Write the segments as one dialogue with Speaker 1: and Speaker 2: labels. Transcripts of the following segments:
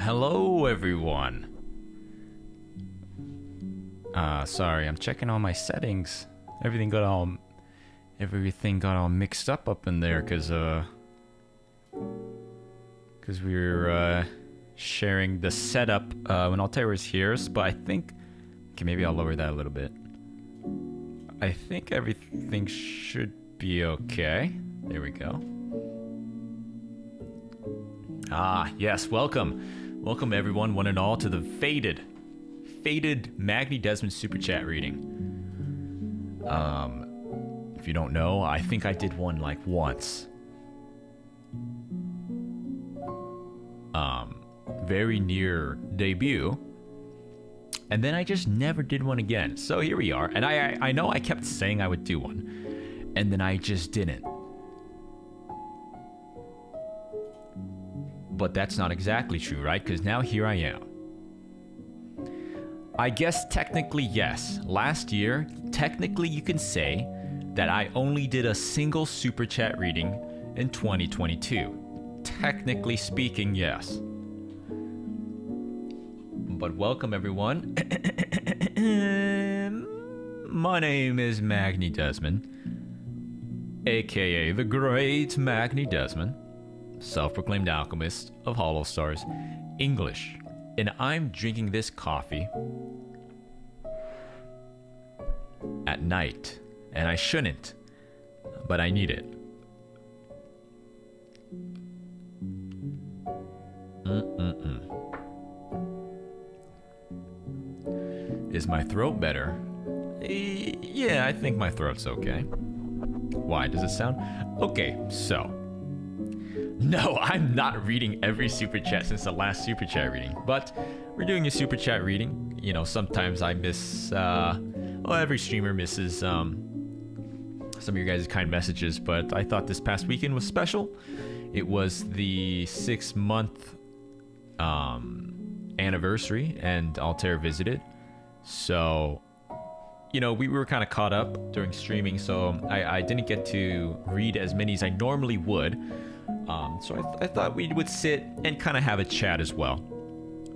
Speaker 1: Hello everyone. Sorry, I'm checking all my settings. Everything got all mixed up in there because we were sharing the setup when Altare was here. But I think, okay, maybe I'll lower that a little bit. I think everything should be okay. There we go. Ah, yes, welcome. Welcome everyone, one and all, to the faded Magni Dezmond super chat reading. If you don't know, I think I did one like once. Very near debut. And then I just never did one again. So here we are. And I know I kept saying I would do one. And then I just didn't. But that's not exactly true, right? Because now here I am. I guess technically, yes. Last year, technically you can say that I only did a single super chat reading in 2022. Technically speaking, yes. But welcome everyone. My name is Magni Dezmond, aka the Great Magni Dezmond, self-proclaimed alchemist of HOLOSTARS English. And I'm drinking this coffee at night. And I shouldn't, but I need it. Is my throat better? Yeah, I think my throat's okay. Why? Does it sound? Okay, so. No, I'm not reading every super chat since the last super chat reading. But we're doing a super chat reading. You know, sometimes I miss, well, every streamer misses some of your guys' kind messages. But I thought this past weekend was special. It was the 6-month anniversary and Altair visited. So, you know, we were kind of caught up during streaming, so I didn't get to read as many as I normally would. So I thought we would sit and kind of have a chat as well.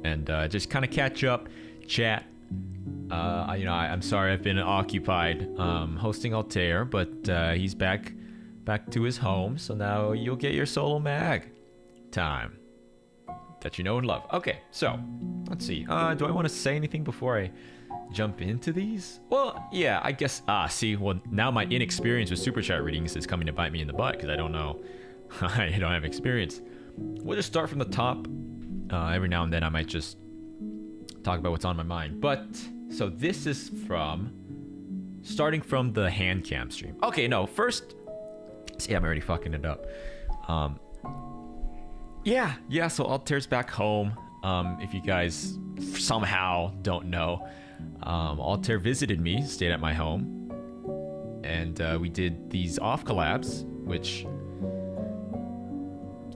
Speaker 1: And just kind of catch up, chat. You know, I'm sorry I've been occupied hosting Altair, but he's back to his home, so now you'll get your solo mag time that you know and love. Okay, so let's see. Do I want to say anything before I jump into these? Well, yeah, I guess. See, well, now my inexperience with super chat readings is coming to bite me in the butt because I don't know. I don't have experience. We'll just start from the top. Every now and then I might just talk about what's on my mind. But so this is starting from the hand cam stream. Okay, no, first. See, I'm already fucking it up. Yeah. So Altair's back home. If you guys somehow don't know, Altair visited me, stayed at my home, and we did these off collabs, which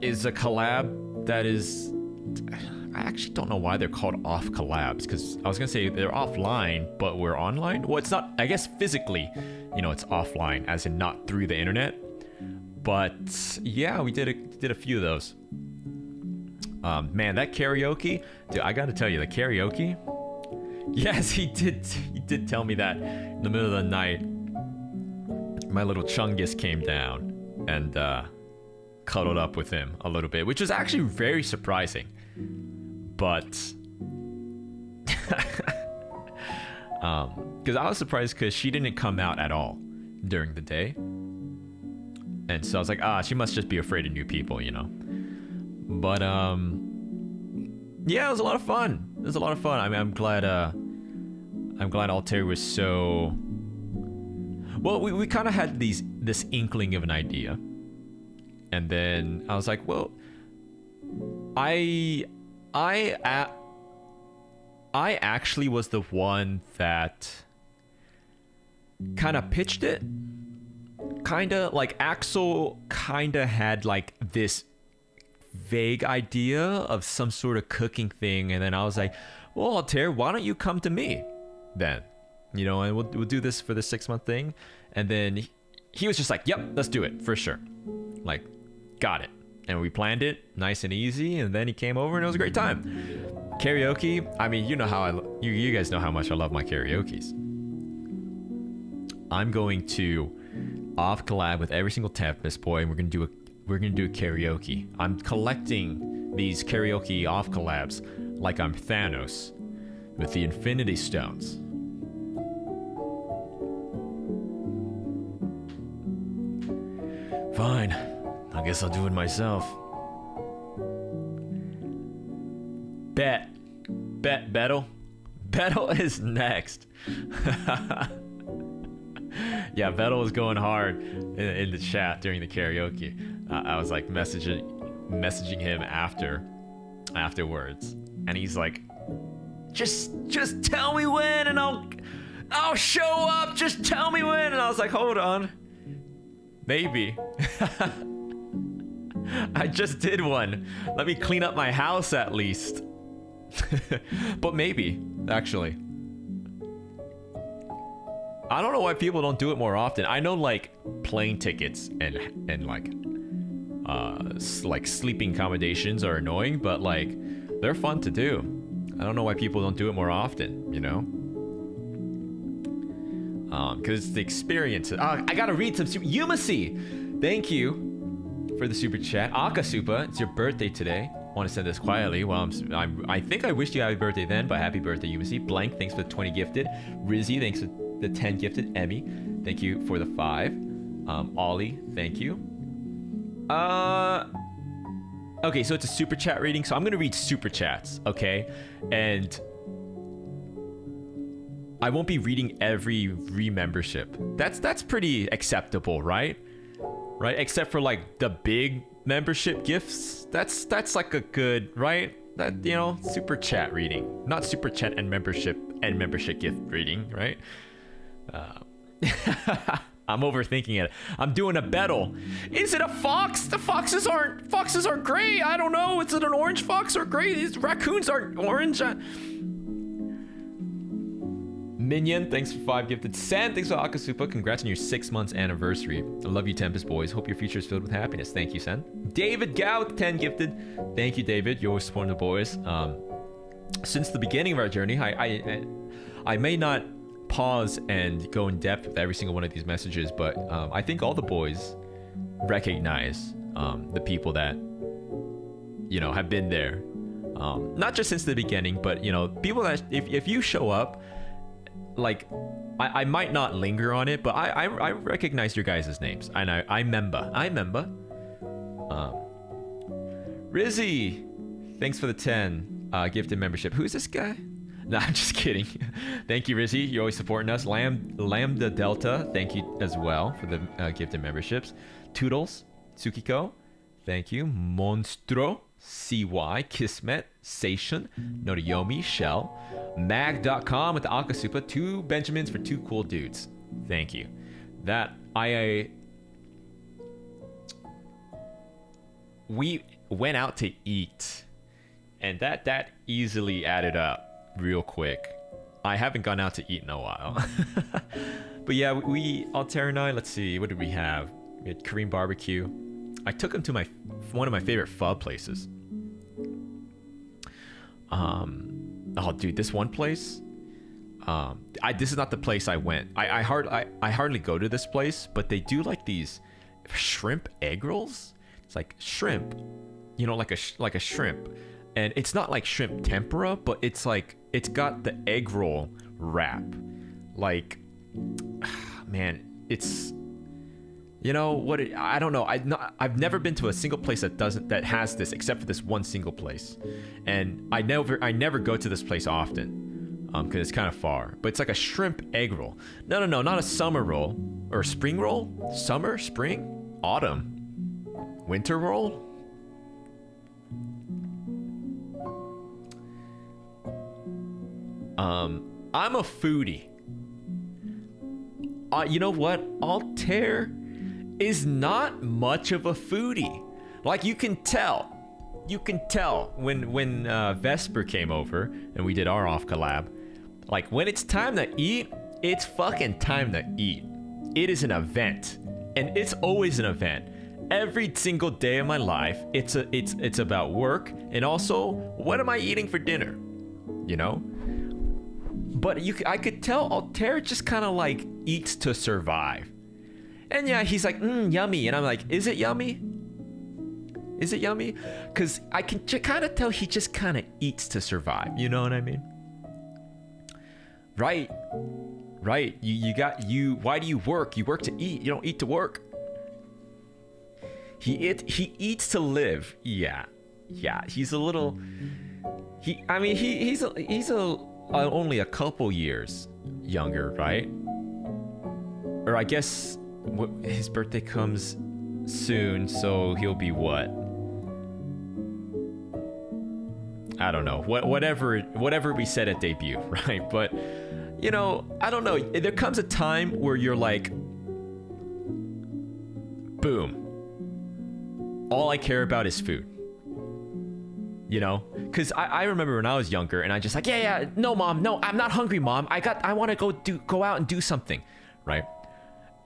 Speaker 1: is a collab that is, I actually don't know why they're called off collabs, because I was gonna say they're offline, but we're online. Well, it's not, I guess physically, you know, it's offline, as in not through the internet. But yeah, we did a few of those. Man, that karaoke, dude, I gotta tell you, the karaoke. Yes, he did tell me that in the middle of the night. My little chungus came down and cuddled up with him a little bit, which was actually very surprising. But because I was surprised because she didn't come out at all during the day. And so I was like, she must just be afraid of new people, you know. But yeah, it was a lot of fun. It was a lot of fun. I mean, I'm glad Altair was so. Well, we kind of had this inkling of an idea, and then I was like, well, I actually was the one that kind of pitched it. Kinda like Axel kinda had like this vague idea of some sort of cooking thing, and then I was like, well, Altair, why don't you come to me then, you know, and we'll do this for the 6-month thing. And then he was just like, yep, let's do it for sure, like, got it. And we planned it nice and easy, and then he came over and it was a great time. Karaoke, I mean, you know how you guys know how much I love my karaoke's. I'm going to off collab with every single Tempest boy, and we're gonna do a karaoke. I'm collecting these karaoke off collabs like I'm Thanos with the Infinity Stones. Fine, I guess I'll do it myself. Bettle is next. Yeah, Vettel was going hard in the chat during the karaoke. I was like messaging him afterwards, and he's like, just tell me when, and I'll show up. Just tell me when. And I was like, hold on, maybe. I just did one. Let me clean up my house at least. But maybe, actually. I don't know why people don't do it more often. I know like plane tickets and like sleeping accommodations are annoying, but like they're fun to do. I don't know why people don't do it more often, you know? Because it's the experience. I gotta read some Yumasi. Thank you for the super chat. Akasupa, it's your birthday today. Want to send this quietly. Well, I think I wished you happy birthday then, but happy birthday, Yumasi. Blank, thanks for the 20 gifted. Rizzy, thanks for the 10 gifted. Emmy, thank you for the 5. Ollie, thank you. Okay, so it's a super chat reading, so I'm gonna read super chats, okay? And I won't be reading every re-membership. That's pretty acceptable, right? Right? Except for like the big membership gifts. That's like a good, right? That, you know, super chat reading, not super chat and membership gift reading, right? I'm overthinking it. I'm doing a battle. Is it a fox? The foxes aren't gray. I don't know. Is it an orange fox or gray? These raccoons aren't orange. Minion, thanks for 5 gifted. San, thanks for Akasupa. Congrats on your 6 months anniversary. I love you, Tempest boys. Hope your future is filled with happiness. Thank you, San. David Gow, 10 gifted. Thank you, David. You're always supporting the boys. Since the beginning of our journey, I may not pause and go in depth with every single one of these messages, but I think all the boys recognize the people that, you know, have been there. Not just since the beginning, but, you know, people that, if you show up, like, I might not linger on it, but I recognize your guys' names, and I remember. Rizzy, thanks for the 10 gifted membership. Who's this guy? Nah, I'm just kidding. Thank you, Rizzy. You're always supporting us. Lambda Delta, thank you as well for the gifted memberships. Toodles, Tsukiko, thank you. Monstro, CY, Kismet, Seishun, Notoyomi, Shell, Mag.com with the Akasupa, 2 Benjamins for 2 cool dudes. Thank you. That we went out to eat, and that easily added up real quick. I haven't gone out to eat in a while. But yeah, Altare and I, let's see, what did we have? We had Korean barbecue. I took him to one of my favorite pho places. Oh, dude, this one place. This is not the place I went. I hardly go to this place, but they do like these shrimp egg rolls. It's like shrimp, you know, like a shrimp, and it's not like shrimp tempura, but it's like it's got the egg roll wrap. Like, man, it's. You know what? I don't know. I've never been to a single place that has this, except for this one single place, and I never go to this place often, because it's kind of far. But it's like a shrimp egg roll. No, not a summer roll or a spring roll. Summer, spring, autumn, winter roll. I'm a foodie. You know what? Altair is not much of a foodie. Like, you can tell when Vesper came over and we did our off collab. Like, when it's time to eat, it's fucking time to eat. It is an event, and it's always an event. every single day of my life, it's about work and also what am I eating for dinner, you know? But I could tell Altair just kind of like eats to survive. And yeah, he's like, yummy. And I'm like, is it yummy? Is it yummy? Because I can kind of tell he just kind of eats to survive. You know what I mean? Right. Right. Why do you work? You work to eat. You don't eat to work. He eats to live. Yeah. Yeah. He's a little... He's only a couple years younger, right? Or I guess his birthday comes soon, so he'll be what? I don't know. Whatever we said at debut, right? But you know, I don't know. There comes a time where you're like, boom. All I care about is food. You know, because I remember when I was younger and I just like, yeah, no, mom, no, I'm not hungry, mom. I want to go out and do something, right?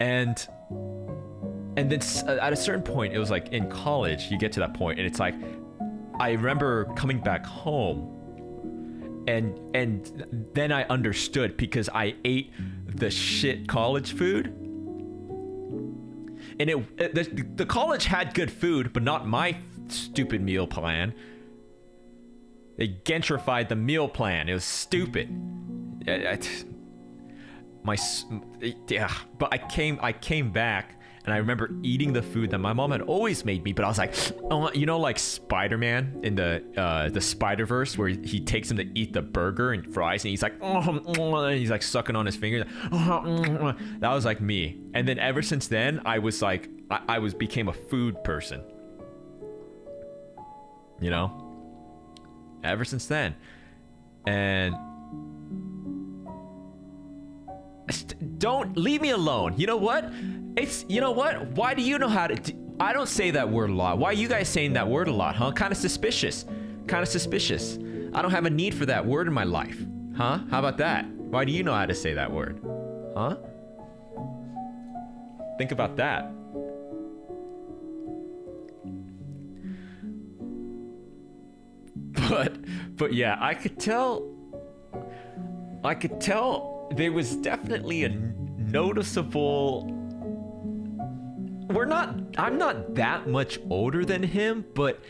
Speaker 1: And then at a certain point, it was like in college, you get to that point and it's like, I remember coming back home and then I understood because I ate the shit college food. And the college had good food, but not my stupid meal plan. They gentrified the meal plan. It was stupid. But I came back and I remember eating the food that my mom had always made me. But I was like, oh, you know, like Spider-Man in the Spider-Verse, where he takes him to eat the burger and fries, and he's like, and he's like sucking on his finger. That was like me. And then ever since then, I was like, I became a food person. You know. Ever since then. And don't leave me alone. You know what? Why do you know how to I don't say that word a lot. Why are you guys saying that word a lot, huh? Kind of suspicious. I don't have a need for that word in my life. Huh? How about that? Why do you know how to say that word? Huh? Think about that. But yeah, I could tell there was definitely a noticeable... I'm not that much older than him, but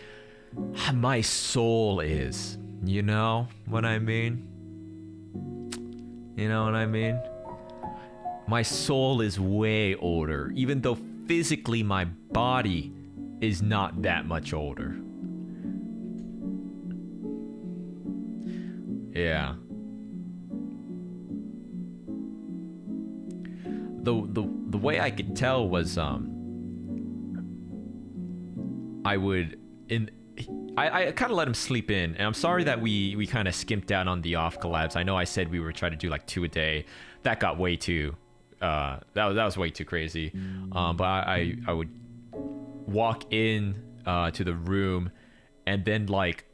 Speaker 1: my soul is. You know what I mean? You know what I mean? My soul is way older, even though physically my body is not that much older. Yeah. The way I could tell was I kind of let him sleep in, and I'm sorry that we kind of skimped out on the off collabs. I know I said we were trying to do like 2 a day. That got way too that was way too crazy. But I would walk in to the room, and then like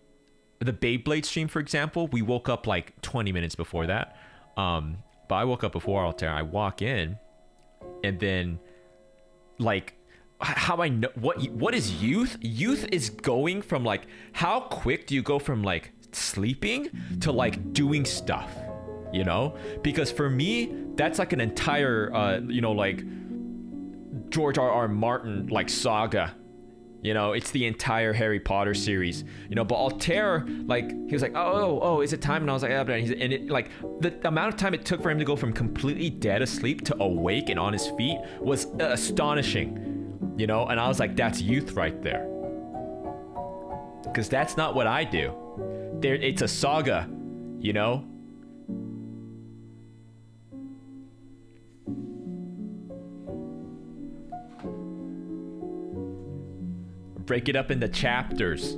Speaker 1: the Beyblade stream, for example, we woke up like 20 minutes before that. But I woke up before Altare. I walk in, and then like how I know what is youth? Youth is going from like, how quick do you go from like sleeping to like doing stuff, you know? Because for me, that's like an entire like George R.R. Martin like saga. You know, it's the entire Harry Potter series. You know, but Altair, like, he was like, oh, is it time? And I was like, and it, like, the amount of time it took for him to go from completely dead asleep to awake and on his feet was astonishing. You know, and I was like, that's youth right there. Because that's not what I do. It's a saga, you know? Break it up into chapters.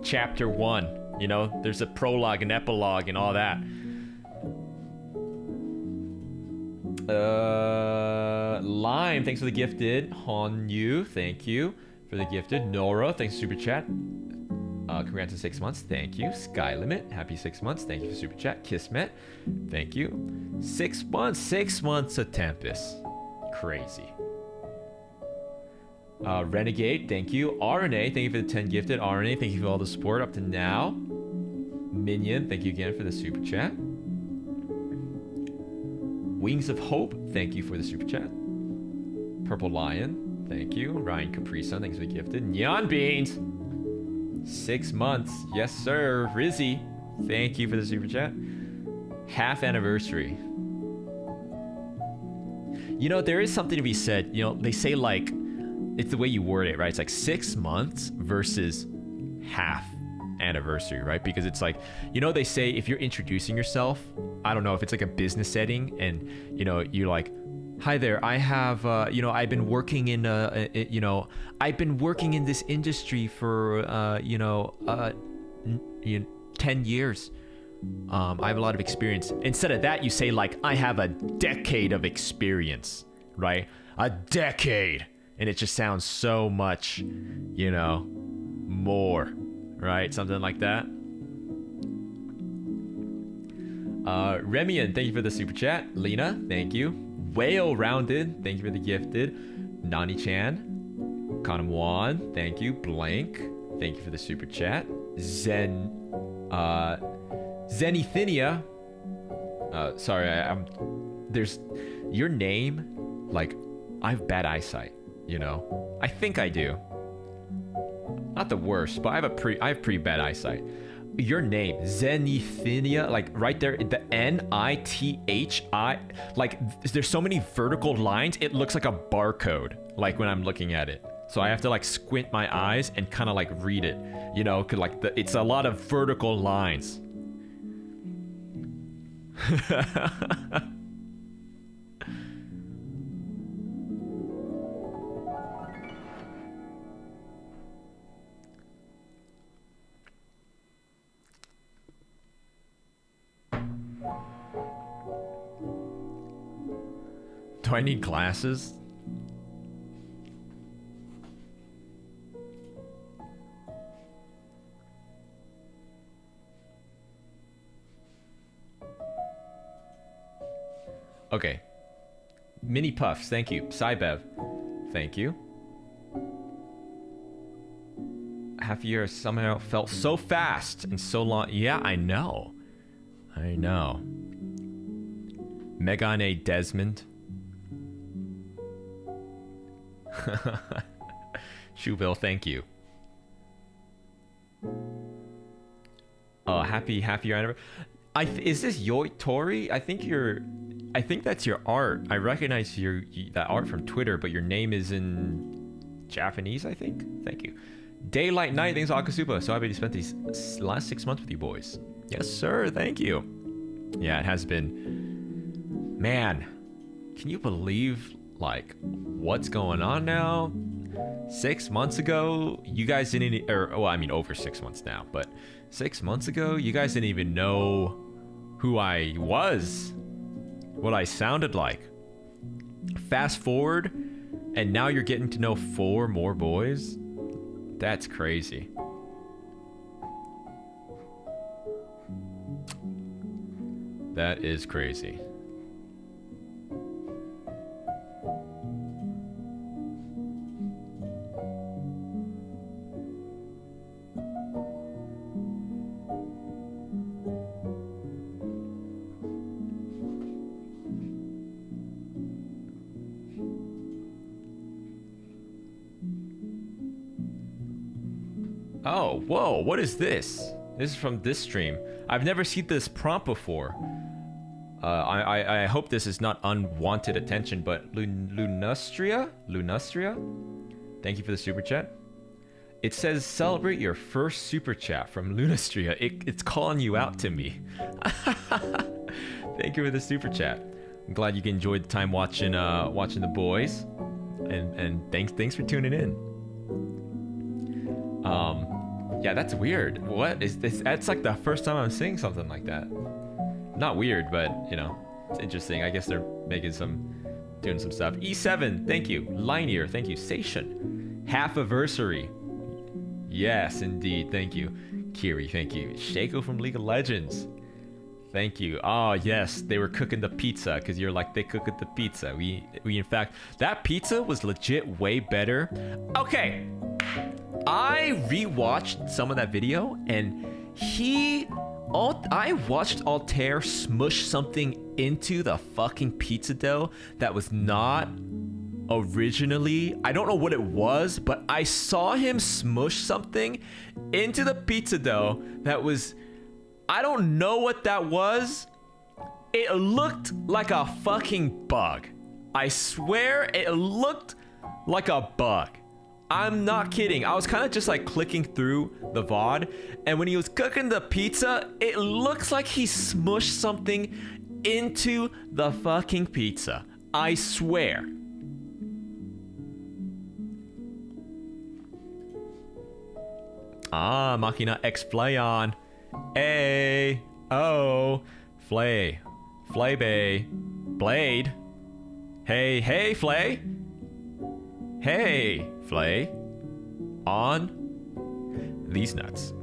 Speaker 1: Chapter 1, you know, there's a prologue and epilogue and all that. Lime, thanks for the gifted. Honyu, thank you for the gifted. Nora, thanks for super chat. Congrats on 6 months, thank you. Sky Limit, happy 6 months, thank you for super chat. Kismet, thank you. 6 months of Tempus. Crazy. Renegade, thank you. RNA, thank you for the 10 gifted. RNA, thank you for all the support up to now. Minion, thank you again for the super chat. Wings of Hope, thank you for the super chat. Purple Lion, thank you. Ryan Caprisa, thanks for the gifted. Neon Beans, 6 months, yes sir. Rizzy, thank you for the super chat. Half anniversary. You know, there is something to be said. You know, they say like, it's the way you word it, right? It's like 6 months versus half anniversary, right? Because it's like, you know, they say if you're introducing yourself, I don't know if it's like a business setting and, you know, you're like, hi there, I have, you know, I've been working in, you know, I've been working in this industry for, 10 years. I have a lot of experience. Instead of that, you say like, I have a decade of experience, right? A decade. And it just sounds so much, you know, more, right? Something like that. Remian, thank you for the super chat. Lena, thank you. Whale Rounded, thank you for the gifted. Nani-chan. Kanamwan, thank you. Blank, thank you for the super chat. Zenithinia. Sorry, there's your name, like, I have bad eyesight. You know, I think I do. Not the worst, but I have pretty bad eyesight. Your name, Zenithinia, like right there, the N-I-T-H-I, like there's so many vertical lines, it looks like a barcode, like when I'm looking at it. So I have to like squint my eyes and kind of like read it, you know, cause like it's a lot of vertical lines. Do I need glasses? Okay. Mini Puffs, thank you. Cybev, thank you. Half a year somehow felt so fast and so long. Yeah, I know. I know. Magni Dezmond. Shoebill, thank you. Oh, happy year anniversary. Is this Tori? I think that's your art. I recognize that art from Twitter, but your name is in Japanese, I think. Thank you. Daylight Night, thanks Akasupa. So happy to spend these last 6 months with you boys. Yes, sir. Thank you. Yeah, it has been. Man, can you believe like what's going on now? 6 months ago, you guys didn't, well, I mean over 6 months now, but 6 months ago, you guys didn't even know who I was, what I sounded like. Fast forward, and now you're getting to know 4 more boys. That's crazy. That is crazy. Oh, whoa, what is this? This is from this stream. I've never seen this prompt before. I hope this is not unwanted attention, but Lunastria? Thank you for the super chat. It says, celebrate your first super chat from Lunastria. It's calling you out to me. Thank you for the super chat. I'm glad you enjoyed the time watching the boys. And thanks for tuning in. Yeah, that's weird. What is this? That's like the first time I'm seeing something like that. Not weird, but you know, it's interesting. I guess they're doing some stuff. E7, thank you. Linear, thank you. Sation, half anniversary. Yes, indeed, thank you. Kiri, thank you. Shaco from League of Legends, Thank you. Oh yes, they were cooking the pizza because you're like they cooking the pizza. We in fact that pizza was legit way better. Okay, I rewatched some of that video and I watched Altair smush something into the fucking pizza dough that was not originally, I don't know what it was, but I saw him smush something into the pizza dough that was, I don't know what that was. It looked like a fucking bug. I swear it looked like a bug. I'm not kidding. I was kind of just like clicking through the VOD, and when he was cooking the pizza, it looks like he smushed something into the fucking pizza. I swear. Ah, Machina X Flayon. A oh Flay. Flay Bay. Blade. Hey, Flay. Hey, Flay. On these nuts.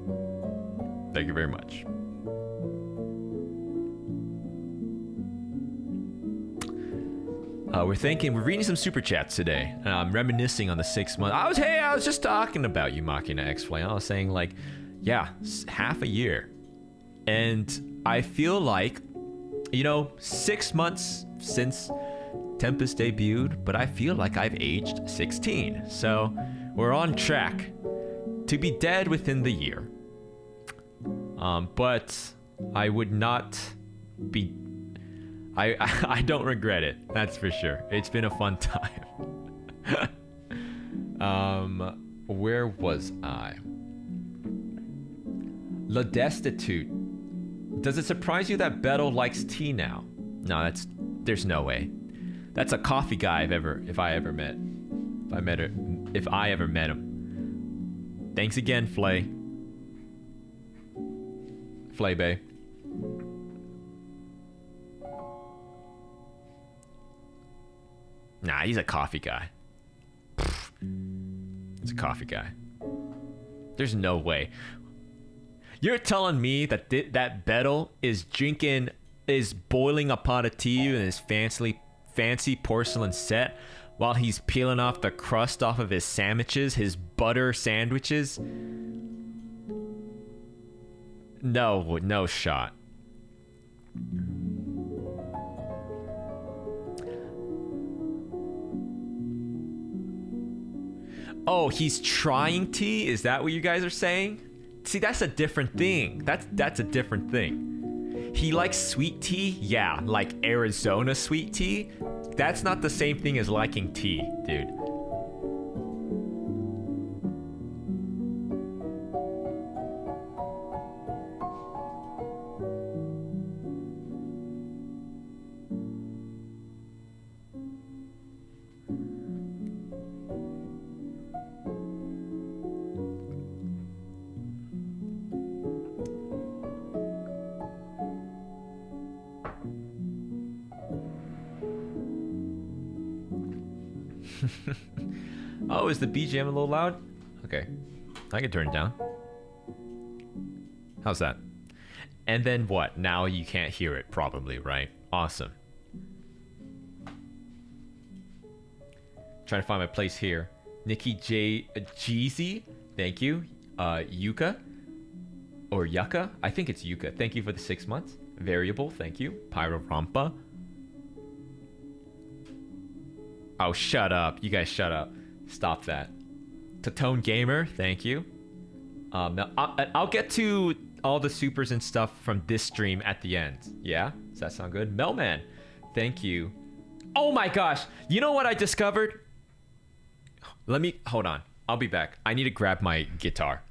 Speaker 1: Thank you very much. We're reading some super chats today. I'm reminiscing on the 6 months. I was just talking about you, Machina X Flay. I was saying like, yeah, half a year. And I feel like, 6 months since Tempus debuted, but I feel like I've aged 16. So we're on track to be dead within the year. But I would not be... I don't regret it, that's for sure. It's been a fun time. Where was I? La Destitute. Does it surprise you that Beto likes tea now? No, there's no way. That's a coffee guy if I ever met him. Thanks again, Flay. Flay Bay. Nah, he's a coffee guy. He's a coffee guy. There's no way. You're telling me that that Beto is boiling a pot of tea in his fancy porcelain set while he's peeling off the crust off of his sandwiches, his butter sandwiches? No shot. Oh, he's trying tea? Is that what you guys are saying? See, that's a different thing. That's a different thing. He likes sweet tea? Yeah, like Arizona sweet tea? That's not the same thing as liking tea, dude. Oh, is the BGM a little loud? Okay, I can turn it down. How's that? And then what? Now you can't hear it, probably, right? Awesome. Trying to find my place here. Nikki J. Jeezy, thank you. Yuka. Or Yucca? I think it's Yuka. Thank you for the 6 months. Variable, thank you. Pyro Rampa. Oh, shut up. You guys shut up. Stop that. Tatone Gamer, thank you. I'll get to all the supers and stuff from this stream at the end. Yeah? Does that sound good? Melman, thank you. Oh my gosh. You know what I discovered? Hold on. I'll be back. I need to grab my guitar.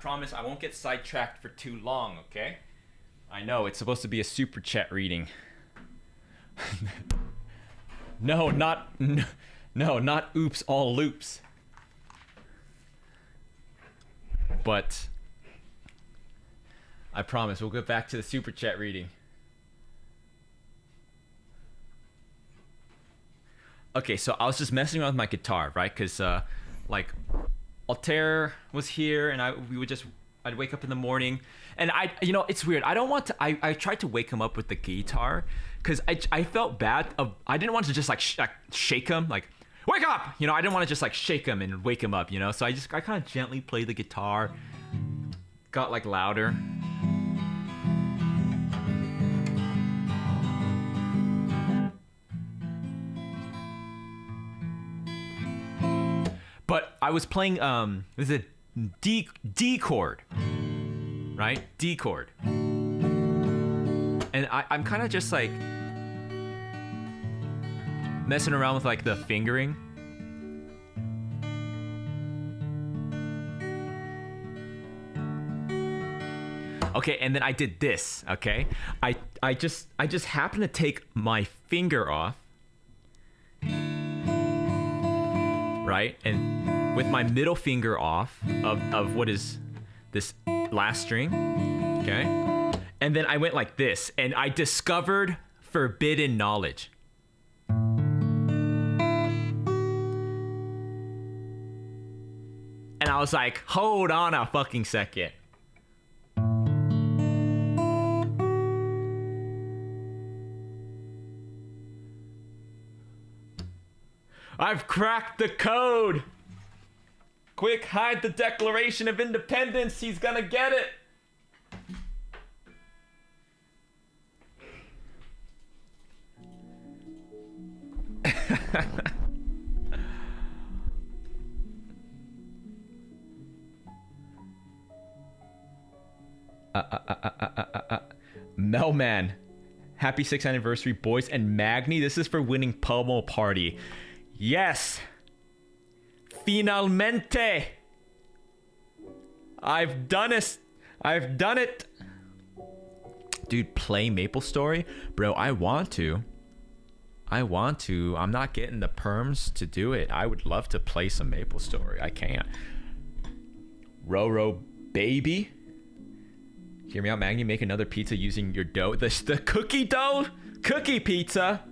Speaker 1: promise I won't get sidetracked for too long, okay? I know, it's supposed to be a super chat reading. No, not oops all loops. But I promise we'll get back to the super chat reading. Okay, so I was just messing around with my guitar, right? Because like Altare was here, and I'd wake up in the morning, and it's weird. I don't want to. I tried to wake him up with the guitar, because I felt bad. I didn't want to just like shake him, like wake up. I didn't want to just like shake him and wake him up. So I kind of gently played the guitar, got like louder. But I was playing this is a D chord, right? D chord. And I'm kind of just like messing around with like the fingering. Okay, and then I did this, okay? I just happened to take my finger off. Right? And with my middle finger off of what is this last string, okay? And then I went like this, and I discovered forbidden knowledge. And I was like, hold on a fucking second. I've cracked the code! Quick, hide the Declaration of Independence. He's gonna get it. Melman. Happy 6th anniversary, boys. And Magni, this is for winning Pomo Party. Yes! Finalmente! I've done it! I've done it! Dude, play Maple Story? Bro, I want to. I'm not getting the perms to do it. I would love to play some Maple Story. I can't. Roro baby. Hear me out, Magni. Make another pizza using your dough. The cookie dough? Cookie pizza!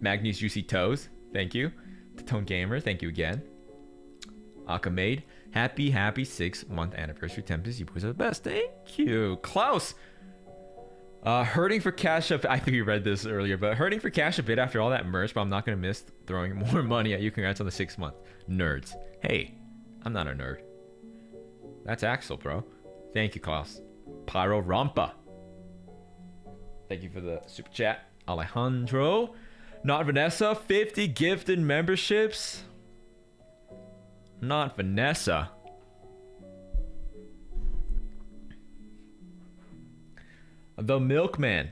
Speaker 1: Magni's Juicy Toes. Thank you. The Tone Gamer, thank you again. Akamade, happy 6-month anniversary, Tempest. You boys are the best. Thank you. Klaus, hurting for cash up. I think we read this earlier, but hurting for cash a bit after all that merch, but I'm not gonna miss throwing more money at you. Congrats on the 6-month. Nerds. Hey, I'm not a nerd. That's Axel, bro. Thank you, Klaus. Pyro Rampa. Thank you for the super chat. Alejandro. Not Vanessa, 50 gifted memberships. Not Vanessa. The Milkman.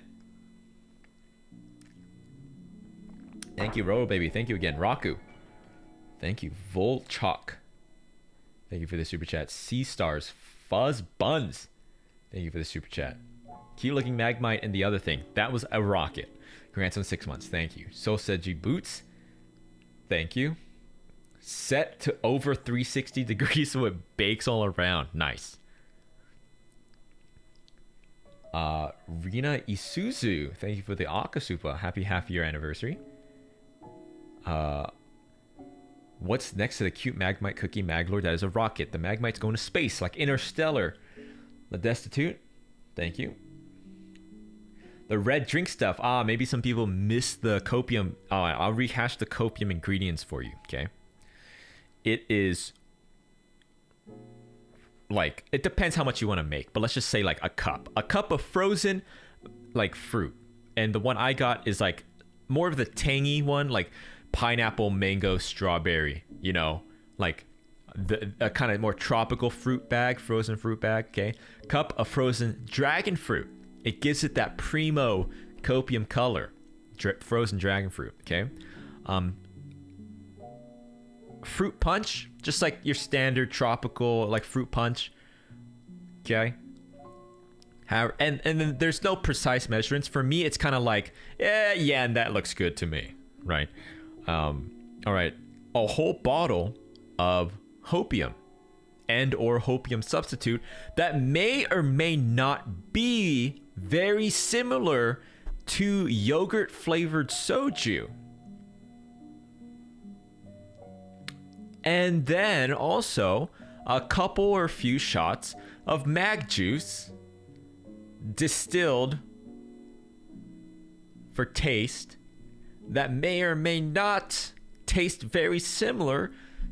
Speaker 1: Thank you, Roro Baby. Thank you again. Raku. Thank you, Volchok. Thank you for the super chat. Sea Stars, Fuzz Buns. Thank you for the super chat. Keep looking Magmite and the other thing. That was a rocket. Congrats on 6 months. Thank you. Soseji Boots. Thank you. Set to over 360 degrees so it bakes all around. Nice. Rina Isuzu. Thank you for the Akasupa. Happy half-year anniversary. What's next to the cute Magmite cookie Maglord? That is a rocket. The Magmite's going to space like Interstellar. The Destitute. Thank you. The red drink stuff. Maybe some people missed the copium. I'll rehash the copium ingredients for you, okay? It is like, it depends how much you want to make, but let's just say like a cup of frozen like fruit. And the one I got is like more of the tangy one, like pineapple, mango, strawberry, you know, like a kind of more tropical fruit bag, frozen fruit bag, okay? Cup of frozen dragon fruit. It gives it that primo copium color. Frozen dragon fruit, okay? fruit punch, just like your standard tropical like fruit punch. Okay. And then there's no precise measurements. For me, it's kind of like, yeah, and that looks good to me, right? All right, a whole bottle of hopium and or hopium substitute that may or may not be very similar to yogurt flavored soju. And then also a couple or few shots of mag juice distilled for taste that may or may not taste very similar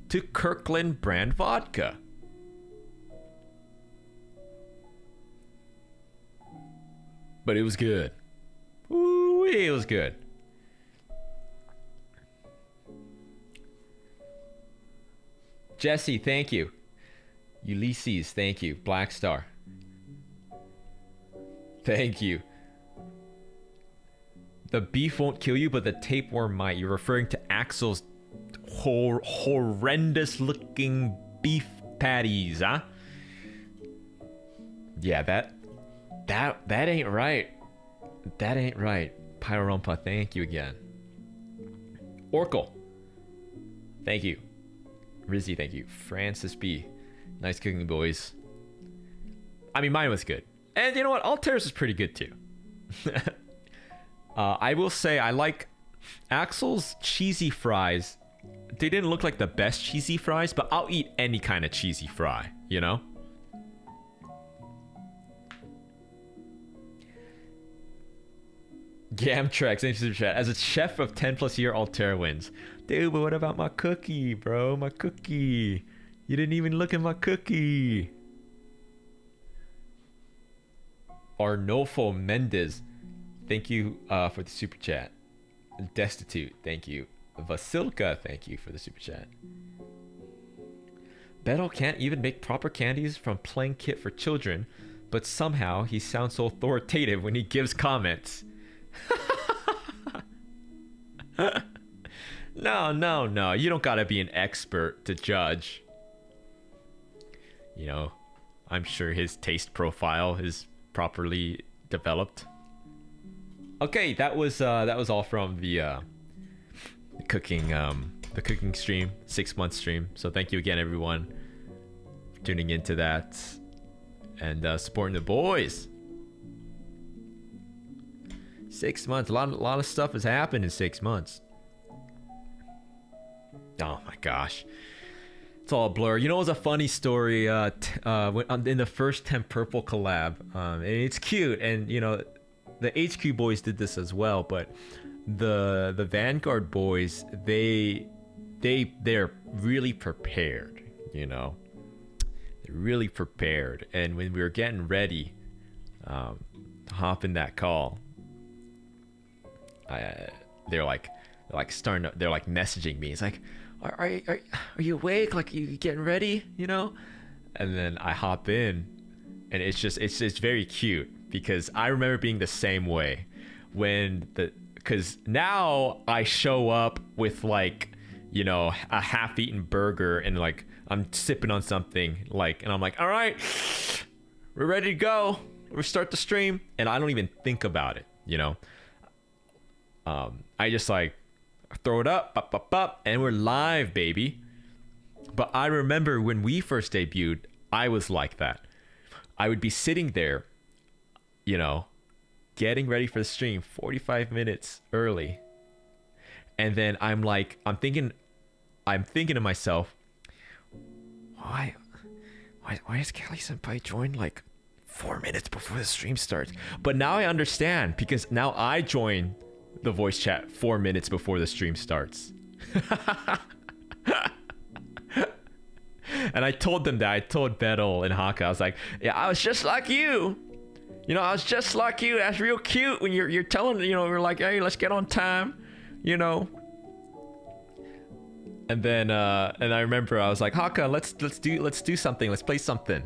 Speaker 1: to Kirkland brand vodka. But it was good. Ooh, it was good. Jesse, thank you. Ulysses, thank you. Black Star, thank you. The beef won't kill you, but the tapeworm might. You're referring to Axel's horrendous looking beef patties, huh? Yeah, that ain't right. That ain't right. Pyrorumpa, thank you again. Oracle, thank you. Rizzy, thank you. Francis B, nice cooking, boys. I mean, mine was good. And you know what? Altare's is pretty good too. I will say I like Axel's cheesy fries. They didn't look like the best cheesy fries, but I'll eat any kind of cheesy fry, you know? Gamtrex, interesting chat. As a chef of 10 plus year, Altair wins. Dude, but what about my cookie, bro? My cookie. You didn't even look at my cookie. Arnolfo Mendez, thank you for the super chat. Destitute, thank you. Vasilka, thank you for the super chat. Beto can't even make proper candies from plain kit for children, but somehow he sounds so authoritative when he gives comments. No. You don't gotta be an expert to judge. You know, I'm sure his taste profile is properly developed. Okay, that was all from the cooking stream, 6-month stream. So thank you again, everyone, for tuning into that and supporting the boys. 6 months, a lot of stuff has happened in 6 months. Oh my gosh, it's all a blur. You know, it was a funny story. When, in the first 10 Purple collab, and it's cute, and you know, the HQ boys did this as well, but the Vanguard boys, they're really prepared. You know, they're really prepared. And when we were getting ready to hop in that call, they're like messaging me. It's like, are you awake? Like, you getting ready? You know? And then I hop in, and it's very cute, because I remember being the same way because now I show up with, like, you know, a half-eaten burger, and like I'm sipping on something, like, and I'm like, all right, we're ready to go. We'll start the stream, and I don't even think about it, you know. I just like throw it up, and we're live, baby. But I remember when we first debuted, I was like that. I would be sitting there, you know, getting ready for the stream 45 minutes early, and then I'm thinking to myself, why is Kelly Senpai join like 4 minutes before the stream starts? But now I understand, because now I join the voice chat 4 minutes before the stream starts. And I told them that. I told Beto and Haka, I was like, yeah, I was just like you. You know, I was just like you. That's real cute when you're telling, you know, we're like, hey, let's get on time, you know. And then and I remember I was like, Haka, let's do something. Let's play something.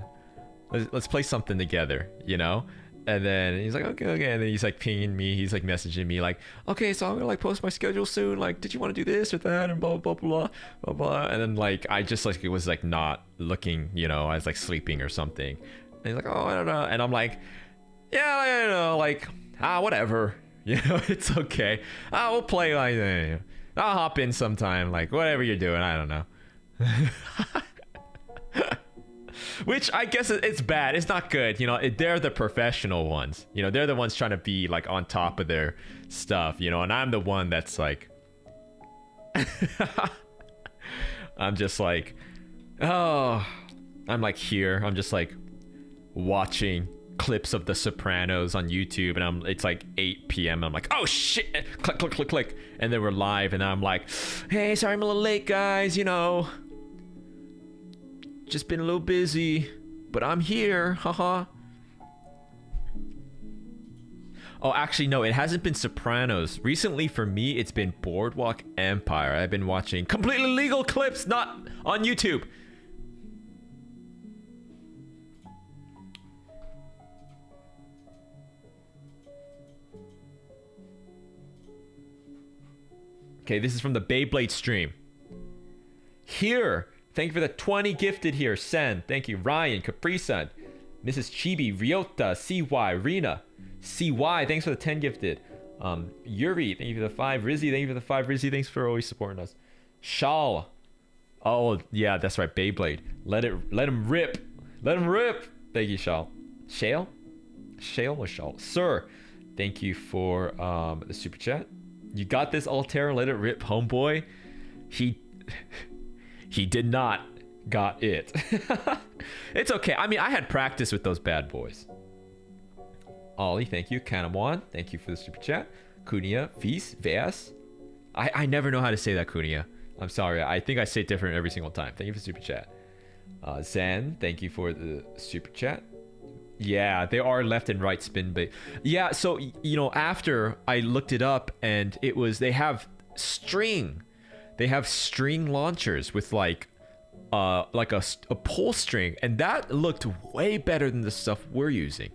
Speaker 1: Let's play something together, you know. And then he's like, okay. And then he's like pinging me. He's like messaging me like, okay, so I'm gonna like post my schedule soon. Like, did you want to do this or that? And blah, blah, blah, blah, blah. And then like, I just like, it was like not looking, you know, I was like sleeping or something. And he's like, oh, I don't know. And I'm like, yeah, I don't know. Like, whatever. You know, it's okay. We'll play like, I'll hop in sometime. Like, whatever you're doing. I don't know. Which I guess it's bad. It's not good. You know, they're the professional ones. You know, they're the ones trying to be like on top of their stuff, you know, and I'm the one that's like, I'm just like, oh, I'm like here. I'm just like watching clips of The Sopranos on YouTube, and it's like 8 p.m. I'm like, oh shit, click, click, click, click. And then we're live, and I'm like, hey, sorry I'm a little late, guys, you know. Just been a little busy, but I'm here, haha. Oh, actually, no, it hasn't been Sopranos. Recently, for me, it's been Boardwalk Empire. I've been watching completely legal clips, not on YouTube. Okay, this is from the Beyblade stream. Here. Thank you for the 20 gifted here. Sen, thank you. Ryan, Capri-san, Mrs. Chibi, Ryota, CY, Rena, CY, thanks for the 10 gifted. Yuri, thank you for the 5. Rizzy, thank you for the 5. Rizzy, thanks for always supporting us. Shal. Oh, yeah, that's right. Beyblade. Let him rip. Let him rip. Thank you, Shal. Shale? Shale or Shal? Sir, thank you for the super chat. You got this, Altare. Let it rip, homeboy. He did not got it. It's okay. I mean, I had practice with those bad boys. Ollie, thank you. Kanamwan, thank you for the super chat. Kunia, Fis, Veas. I never know how to say that, Kunia. I'm sorry. I think I say it different every single time. Thank you for the super chat. Zen, thank you for the super chat. Yeah, they are left and right spin, but yeah, so, you know, after I looked it up, and it was, they have string launchers with like a pull string, and that looked way better than the stuff we're using.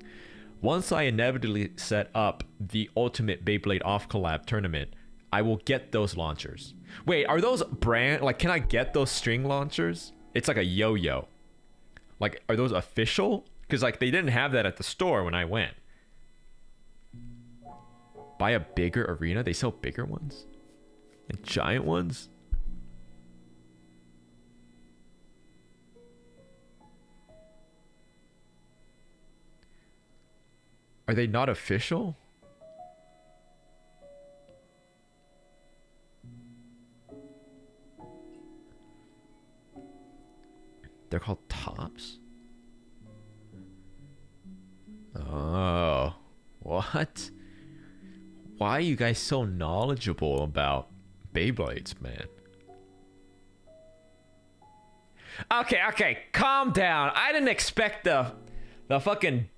Speaker 1: Once I inevitably set up the Ultimate Beyblade Off Collab tournament, I will get those launchers. Wait, are those brand, like, can I get those string launchers? It's like a yo-yo. Like, are those official? Because like they didn't have that at the store when I went. Buy a bigger arena? They sell bigger ones? And giant ones? Are they not official? They're called tops? Oh, what? Why are you guys so knowledgeable about Beyblades, man? Okay, calm down. I didn't expect the fucking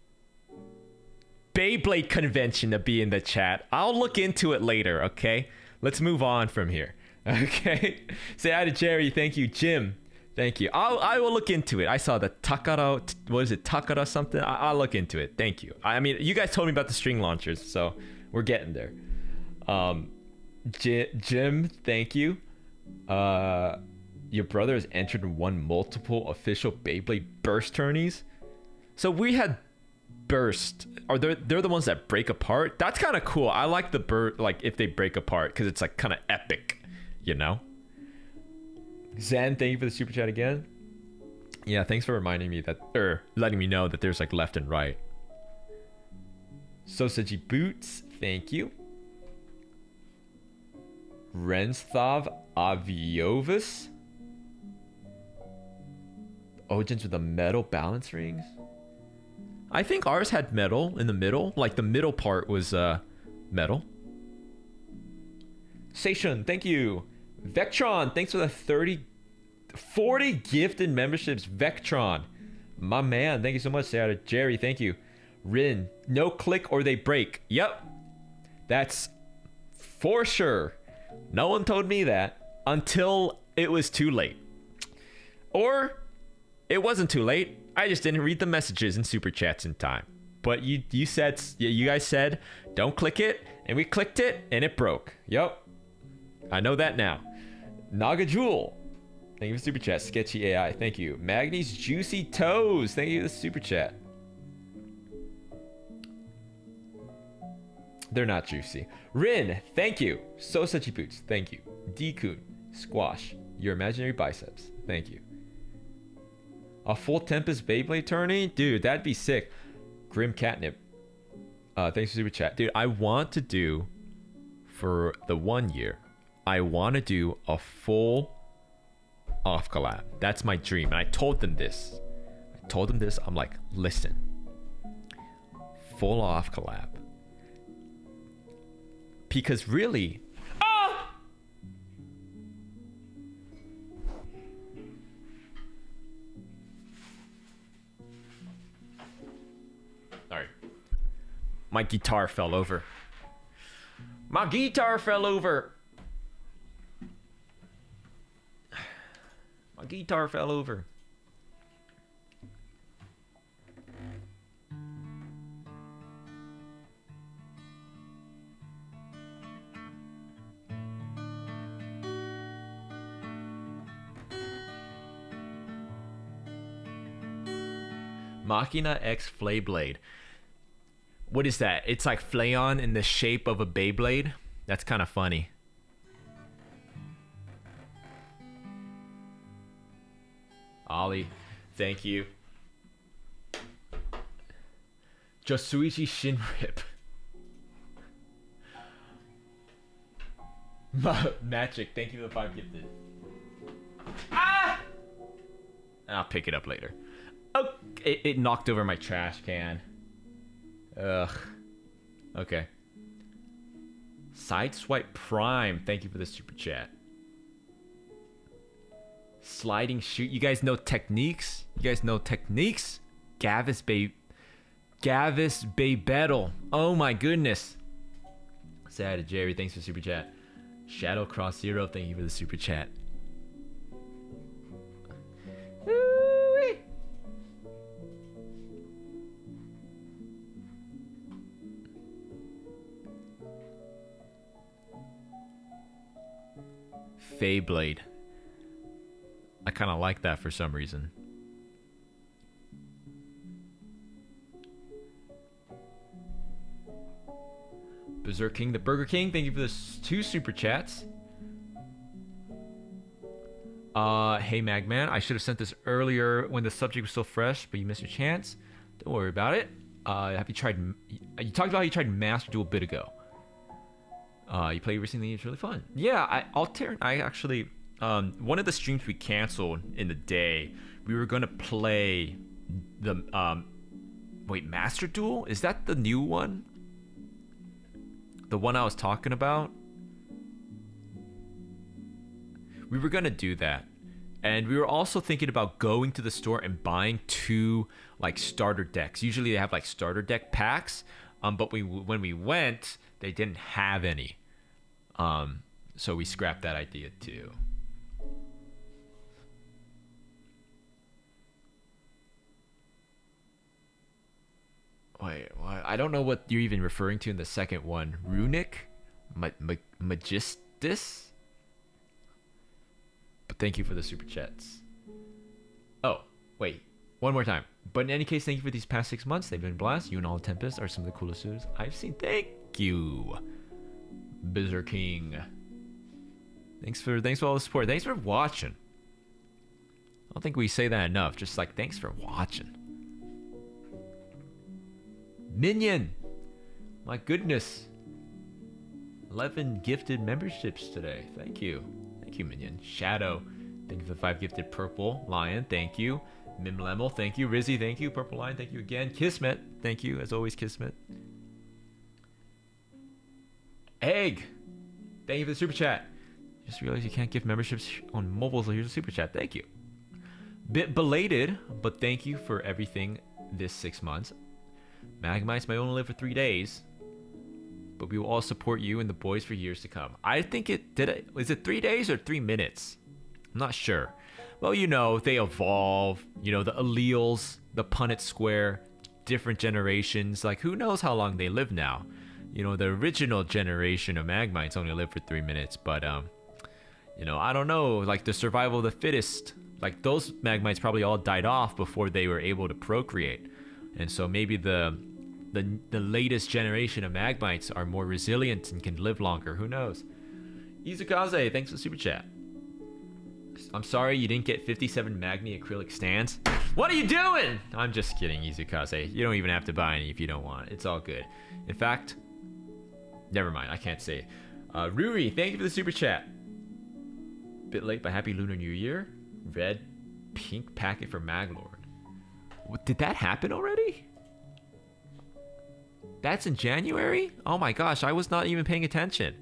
Speaker 1: Beyblade convention to be in the chat. I'll look into it later, okay? Let's move on from here. Okay? Say hi to Jerry. Thank you. Jim. Thank you. I will look into it. I saw the Takara, what is it? Takara something? I'll look into it. Thank you. I mean, you guys told me about the string launchers, so we're getting there. Jim, thank you. Your brother has entered and won multiple official Beyblade burst tourneys. So we had burst. They're the ones that break apart. That's kind of cool. I like the like if they break apart, because it's like kind of epic, you know. Zen, thank you for the super chat again. Yeah, thanks for reminding me that, or letting me know that there's like left and right. Sosaji Boots, thank you. Rensthav Aviovis. Ojins with the metal balance rings. I think ours had metal in the middle. Like the middle part was metal. Seishun, thank you. Vectron, thanks for the 40 gifted memberships. Vectron, my man, thank you so much. Say hi to Jerry, thank you. Rin, no click or they break. Yep, that's for sure. No one told me that until it was too late. Or it wasn't too late. I just didn't read the messages and super chats in time. But you said, you guys said, don't click it, and we clicked it, and it broke. Yep. I know that now. Naga Jewel. Thank you for super chat. Sketchy AI. Thank you. Magni's Juicy Toes. Thank you for the super chat. They're not juicy. Rin. Thank you. So Suchy Boots. Thank you. D-Kun. Squash. Your imaginary biceps. Thank you. A full Tempest Beyblade tourney? Dude, that'd be sick. Grim Catnip. Thanks for super chat. Dude, I want to do, for the 1 year, I want to do a full off collab. That's my dream. And I told them this. I'm like, listen. Full off collab. Because really... Oh! Sorry. My guitar fell over. My guitar fell over. My guitar fell over. Machina X Flayblade. What is that? It's like Flayon in the shape of a Beyblade? That's kind of funny. Ollie, thank you. Josuichi Shinrip. Magic, thank you for the 5 gifted. Ah! I'll pick it up later. Oh, it knocked over my trash can. Ugh. Okay. Sideswipe Prime, thank you for the super chat. Sliding shoot. You guys know techniques? Gavis Bay Battle. Oh my goodness. Sad Jerry, thanks for super chat. Shadow Cross Zero, thank you for the super chat. Ooh-wee. Feyblade. I kind of like that for some reason. Berserk King, the Burger King, thank you for the 2 super chats. Hey Magman, I should have sent this earlier when the subject was still fresh, but you missed your chance. Don't worry about it. Have you tried? You talked about how you tried Master Duel a bit ago. You played recently. It's really fun. Yeah, Altare. I actually. One of the streams we canceled in the day, we were gonna play the wait, Master Duel? Is that the new one? The one I was talking about? We were gonna do that. And we were also thinking about going to the store and buying 2 like starter decks. Usually they have like starter deck packs, but when we went, they didn't have any. So we scrapped that idea too. Wait, what? I don't know what you're even referring to in the second one. Runic? Magistus? But thank you for the super chats. Oh, wait. One more time. But in any case, thank you for these past 6 months. They've been a blast. You and all Tempest are some of the coolest suitors I've seen. Thank you, Berserk King. Thanks for all the support. Thanks for watching. I don't think we say that enough. Just like, thanks for watching. Minion! My goodness. 11 gifted memberships today. Thank you. Thank you, Minion. Shadow. Thank you for the 5 gifted Purple Lion. Thank you. Mimlemel. Thank you. Rizzy. Thank you. Purple Lion. Thank you again. Kismet. Thank you. As always, Kismet. Egg. Thank you for the super chat. Just realized you can't give memberships on mobile, so here's a super chat. Thank you. Bit belated, but thank you for everything this 6 months. Magmites may only live for 3 days, but we will all support you and the boys for years to come. I think is it 3 days or 3 minutes? I'm not sure. Well, you know, they evolve. You know, the alleles, the Punnett square different generations. Like, who knows how long they live now? You know, the original generation of Magmites only lived for 3 minutes, but you know, I don't know. Like the survival of the fittest. Like those Magmites probably all died off before they were able to procreate, and so maybe the latest generation of Magmites are more resilient and can live longer. Who knows? Izukaze, thanks for the super chat. I'm sorry you didn't get 57 Magni acrylic stands. What are you doing? I'm just kidding, Izukaze. You don't even have to buy any if you don't want. It's all good. In fact, never mind. I can't say. Ruri, thank you for the super chat. Bit late, but happy Lunar New Year. Red, pink packet for Maglord. What, did that happen already? That's in January? Oh my gosh, I was not even paying attention.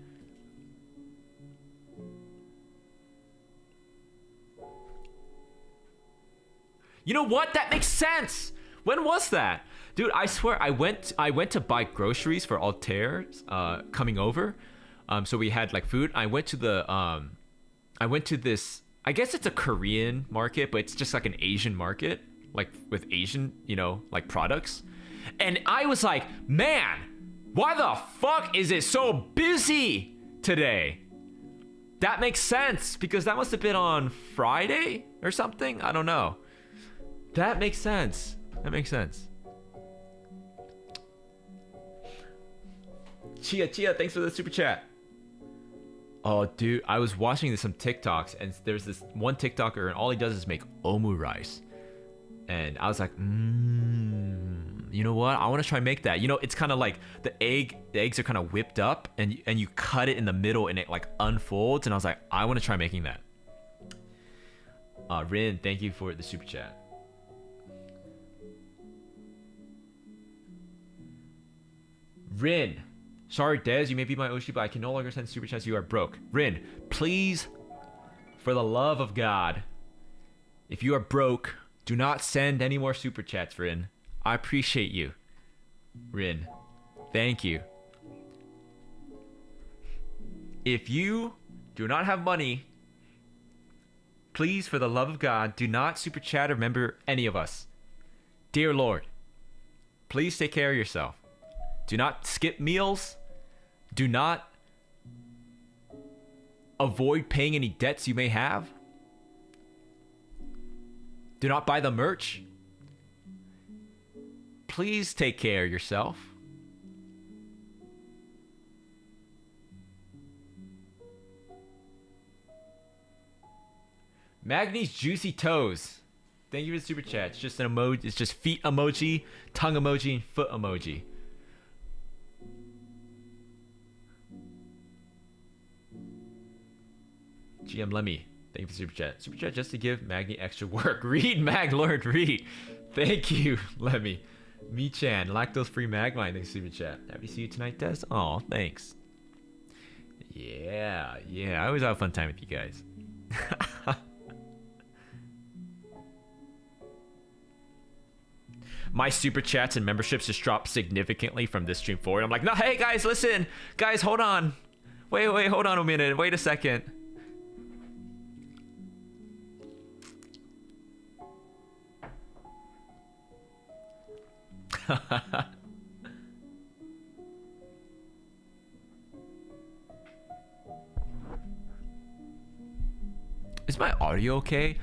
Speaker 1: You know what? That makes sense. When was that? Dude, I swear I went to buy groceries for Altair coming over. So we had like food. I went to this, I guess it's a Korean market, but it's just like an Asian market, like with Asian, you know, like products. And I was like, man, why the fuck is it so busy today? That makes sense because that must have been on Friday or something. I don't know. That makes sense. That makes sense. Chia, thanks for the super chat. Oh, dude, I was watching some TikToks, and there's this one TikToker, and all he does is make omu rice. And I was like, you know what? I want to try and make that. You know, it's kind of like the eggs are kind of whipped up, and you cut it in the middle, and it like unfolds. And I was like, I want to try making that. Rin, thank you for the super chat. Rin, sorry Dez, you may be my Oshi, but I can no longer send super chats. You are broke. Rin, please, for the love of God, if you are broke, do not send any more super chats, Rin. I appreciate you. Rin, thank you. If you do not have money, please, for the love of God, do not super chat or remember any of us. Dear Lord, please take care of yourself. Do not skip meals. Do not avoid paying any debts you may have. Do not buy the merch. Please take care of yourself. Magni's juicy toes. Thank you for the super chat. It's just an emoji. It's just feet emoji, tongue emoji, and foot emoji. GM Lemmy, thank you for super chat. Super chat just to give Magni extra work. Read, Mag Lord, read. Thank you, Lemmy. Me-chan, lactose-free Magmine, thanks for super chat. Happy to see you tonight, Des. Oh, thanks. Yeah, I always have a fun time with you guys. My super chats and memberships just dropped significantly from this stream forward. I'm like, no, hey guys, listen. Guys, hold on. Wait, hold on a minute. Wait a second. Is my audio okay?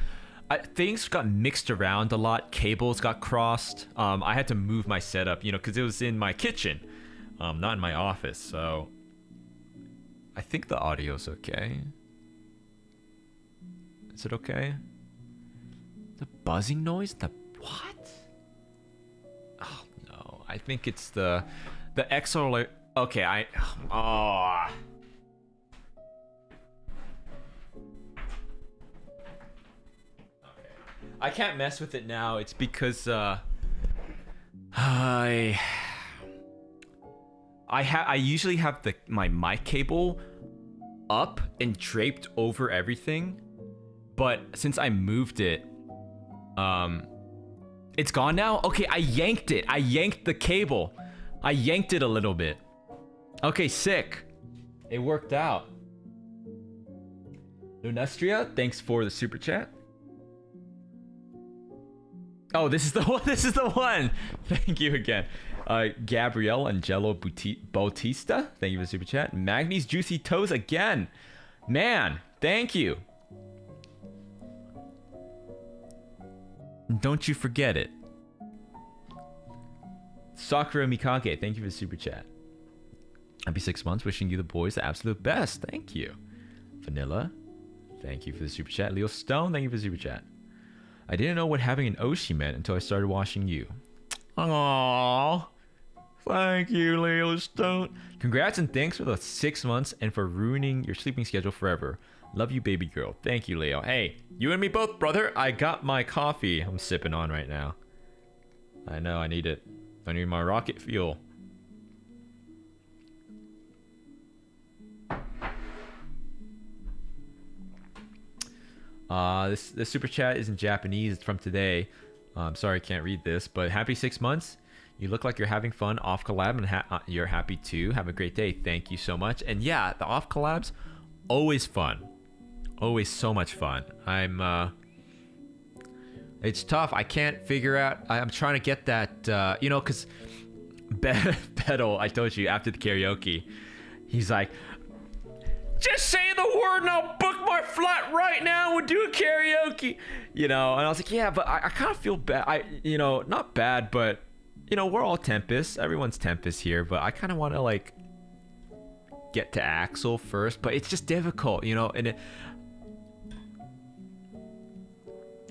Speaker 1: Things got mixed around a lot. Cables got crossed. I had to move my setup, you know, because it was in my kitchen, not in my office. So I think the audio's okay. Is it okay? The buzzing noise? The what? Oh no, I think it's the XLR. Okay, I can't mess with it now. It's because I usually have my mic cable up and draped over everything, but since I moved it, it's gone now. Okay, I yanked it. I yanked the cable. I yanked it a little bit. Okay, sick. It worked out. Lunestria, thanks for the super chat. Oh, this is the one. This is the one. Thank you again. Gabrielle Angelo Bautista. Thank you for the super chat. Magni's Juicy Toes again. Man, thank you. Don't you forget it. Sakura Mikage, thank you for the super chat. Happy 6 months. Wishing you the boys the absolute best. Thank you. Vanilla, thank you for the super chat. Leo Stone, thank you for the super chat. I didn't know what having an Oshi meant until I started watching you. Aww. Thank you, Leo Stone. Congrats and thanks for the 6 months and for ruining your sleeping schedule forever. Love you, baby girl. Thank you, Leo. Hey, you and me both, brother. I got my coffee I'm sipping on right now. I know, I need it. I need my rocket fuel. This super chat is in Japanese. It's from today. I'm sorry I can't read this, but happy 6 months. You look like you're having fun off collab, and you're happy too. Have a great day. Thank you so much. And yeah, the off collabs, always fun, always so much fun. It's tough. I can't figure out. I'm trying to get that, you know, because Beto, I told you after the karaoke, he's like, just say the word and I'll book my flight right now and do a karaoke. You know, and I was like, yeah, but I kind of feel bad. You know, not bad, but, you know, we're all Tempest. Everyone's Tempest here, but I kind of want to, like, get to Axel first, but it's just difficult, you know, and it...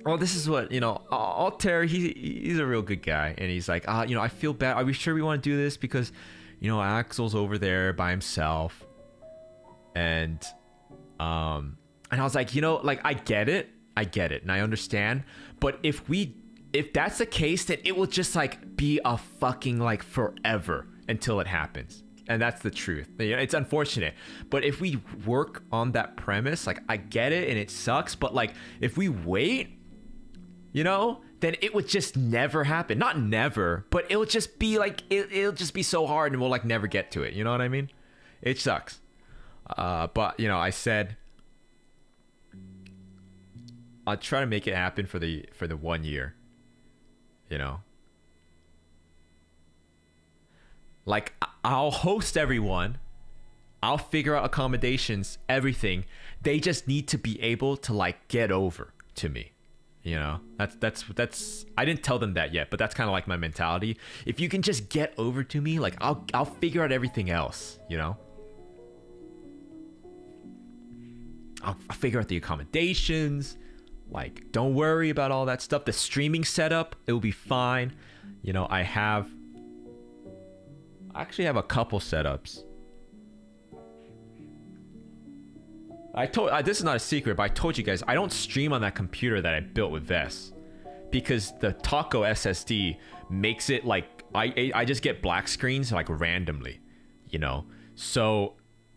Speaker 1: Well, this is what, you know, Altare, he's a real good guy, and he's like, you know, I feel bad. Are we sure we want to do this? Because, you know, Axel's over there by himself. And I was like, you know, like, I get it, and I understand, but if that's the case, then it will just, like, be a fucking, like, forever until it happens, and that's the truth. It's unfortunate, but if we work on that premise, like, I get it, and it sucks, but, like, if we wait, you know, then it would just never happen. Not never, but it'll just be, like, it'll just be so hard, and we'll, like, never get to it, you know what I mean? It sucks. But, you know, I said I'll try to make it happen for the 1 year, you know, like, I'll host everyone, I'll figure out accommodations, everything. They just need to be able to, like, get over to me, you know. That's I didn't tell them that yet, but that's kind of like my mentality. If you can just get over to me, like, I'll figure out everything else, you know. I'll figure out the accommodations. Like, don't worry about all that stuff. The streaming setup, it will be fine. You know, I actually have a couple setups. This is not a secret, but I told you guys, I don't stream on that computer that I built with Vess, because the Taco SSD makes it like, I just get black screens, like, randomly, you know. So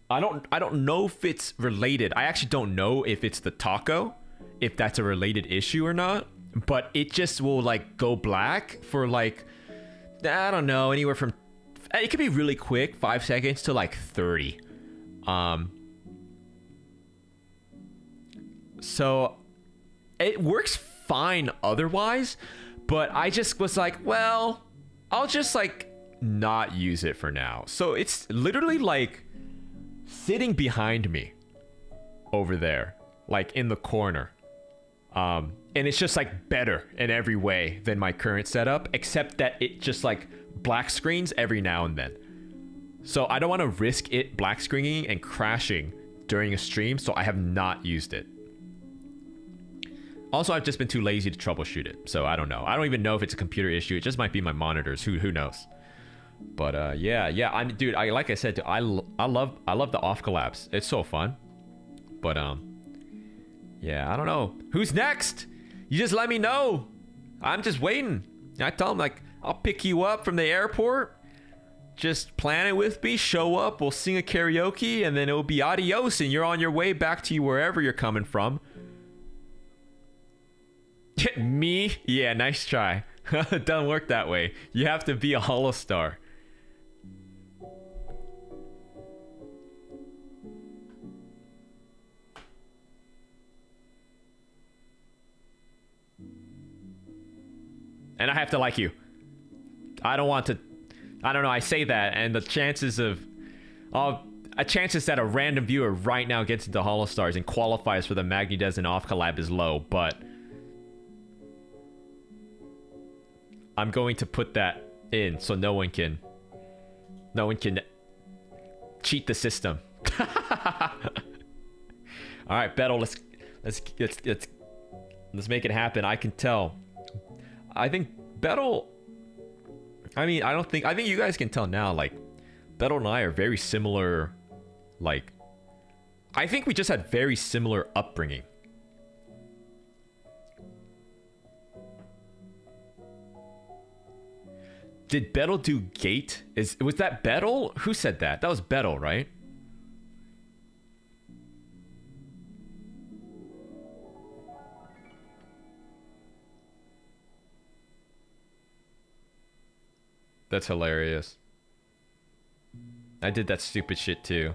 Speaker 1: I don't know if it's related. I actually don't know if it's the Taco, if that's a related issue or not, but it just will, like, go black for, like, I don't know, anywhere from, it could be really quick, 5 seconds, to, like, 30. So it works fine otherwise, but I just was like, well, I'll just, like, not use it for now. So it's literally, like, sitting behind me over there, like, in the corner, and it's just, like, better in every way than my current setup, except that it just, like, black screens every now and then. So I don't want to risk it black screening and crashing during a stream, so I have not used it. Also, I've just been too lazy to troubleshoot it, so I don't know. I don't even know if it's a computer issue. It just might be my monitors. Who knows? But yeah. Dude, like I said, I love the off collabs. It's so fun. But yeah, I don't know. Who's next? You just let me know. I'm just waiting. I tell them, like, I'll pick you up from the airport. Just plan it with me. Show up. We'll sing a karaoke, and then it'll be adios, and you're on your way back to wherever you're coming from. Me? Yeah, nice try. It doesn't work that way. You have to be a holostar. And I have to like you. I don't want to... I don't know, I say that, and the chances of... chances that a random viewer right now gets into HoloStars and qualifies for the Magni Dezmond off collab is low, but... I'm going to put that in so no one can cheat the system. All right, Bettel, let's make it happen. I can tell. I think Bettel... I think you guys can tell now, like, Bettel and I are very similar, like... I think we just had very similar upbringing. Did Bettel do Gate? Was that Bettel? Who said that? That was Bettel, right? That's hilarious. I did that stupid shit too.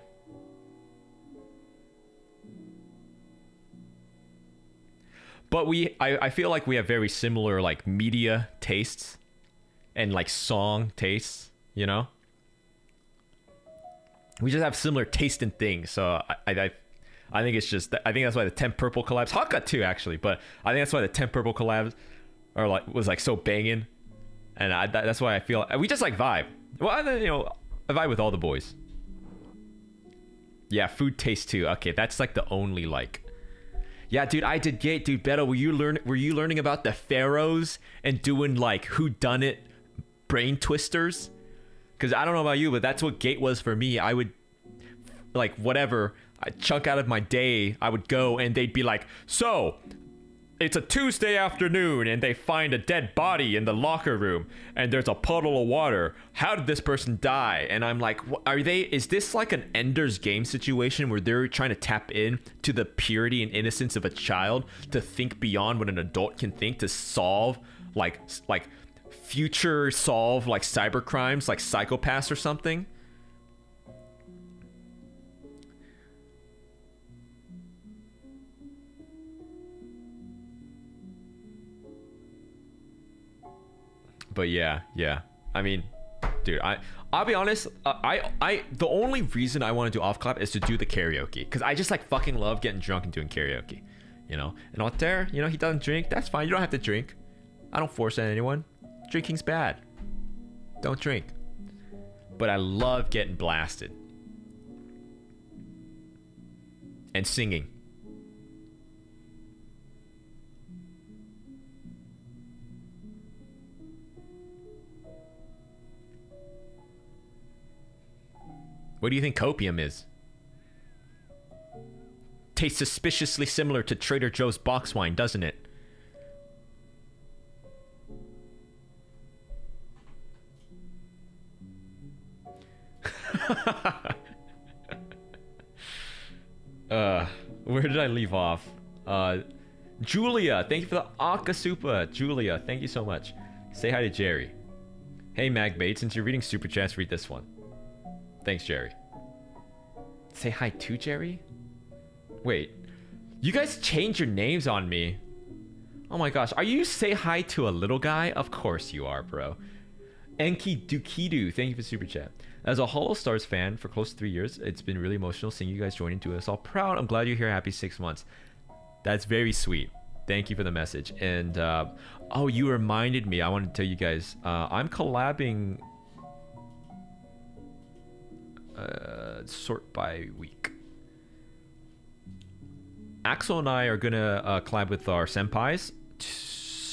Speaker 1: But I feel like we have very similar like media tastes and like song tastes, you know? We just have similar taste in things. So I think it's just, I think that's why the 10 Purple collabs, Haka too actually, but I think that's why the 10 Purple collabs are like, was like so banging. And that's why I feel we just like vibe. Well, you know, I vibe with all the boys. Yeah, food taste too. Okay, that's like the only like. Yeah, dude, I did Gate, dude. Beto, were you learning about the pharaohs and doing like whodunit brain twisters? Because I don't know about you, but that's what Gate was for me. I would like whatever I chunk out of my day. I would go and they'd be like, so. It's a Tuesday afternoon and they find a dead body in the locker room and there's a puddle of water. How did this person die? And I'm like, is this like an Ender's Game situation where they're trying to tap in to the purity and innocence of a child to think beyond what an adult can think to solve like future solve like cyber crimes like psychopaths or something? But yeah. I mean, dude, I'll be honest. The only reason I want to do off collab is to do the karaoke, because I just like fucking love getting drunk and doing karaoke, you know. And Altare, you know, he doesn't drink. That's fine. You don't have to drink. I don't force anyone. Drinking's bad. Don't drink. But I love getting blasted and singing. What do you think copium is? Tastes suspiciously similar to Trader Joe's box wine, doesn't it? Where did I leave off? Julia, thank you for the Akasupa. Julia, thank you so much. Say hi to Jerry. Hey Magbait, since you're reading Super Chats, read this one. Thanks, Jerry. Say hi to Jerry? Wait. You guys changed your names on me. Oh my gosh. Are you say hi to a little guy? Of course you are, bro. Enki Dukidu, thank you for Super Chat. As a HoloStars fan for close to 3 years, it's been really emotional seeing you guys joining to us all proud. I'm glad you're here. Happy 6 months. That's very sweet. Thank you for the message. And, oh, you reminded me. I want to tell you guys, I'm collabing... sort by week. Axel and I are gonna collab with our senpais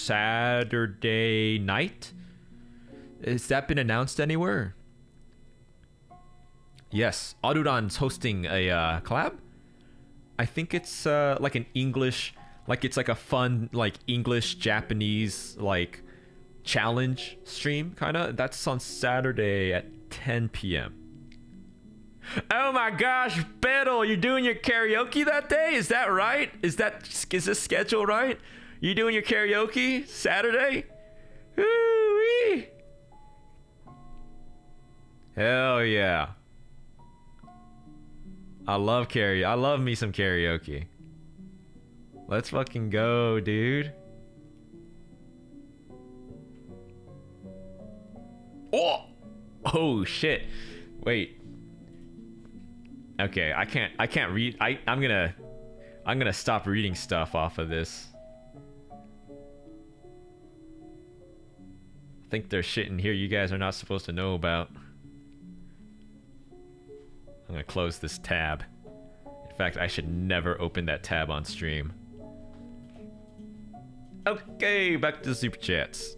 Speaker 1: Saturday night. Has that been announced anywhere? Yes, Aruran's hosting a collab. I think it's like an English, like it's like a fun like English Japanese like challenge stream kind of. That's on Saturday at 10 p.m. Oh my gosh, Bettel, you're doing your karaoke that day? Is that right? Is this schedule right? You doing your karaoke Saturday? Woo-wee. Hell yeah. I love karaoke. I love me some karaoke. Let's fucking go, dude. Oh shit. Wait. Okay, I can't read. I'm gonna stop reading stuff off of this. I think there's shit in here you guys are not supposed to know about. I'm gonna close this tab. In fact, I should never open that tab on stream. Okay, back to the super chats.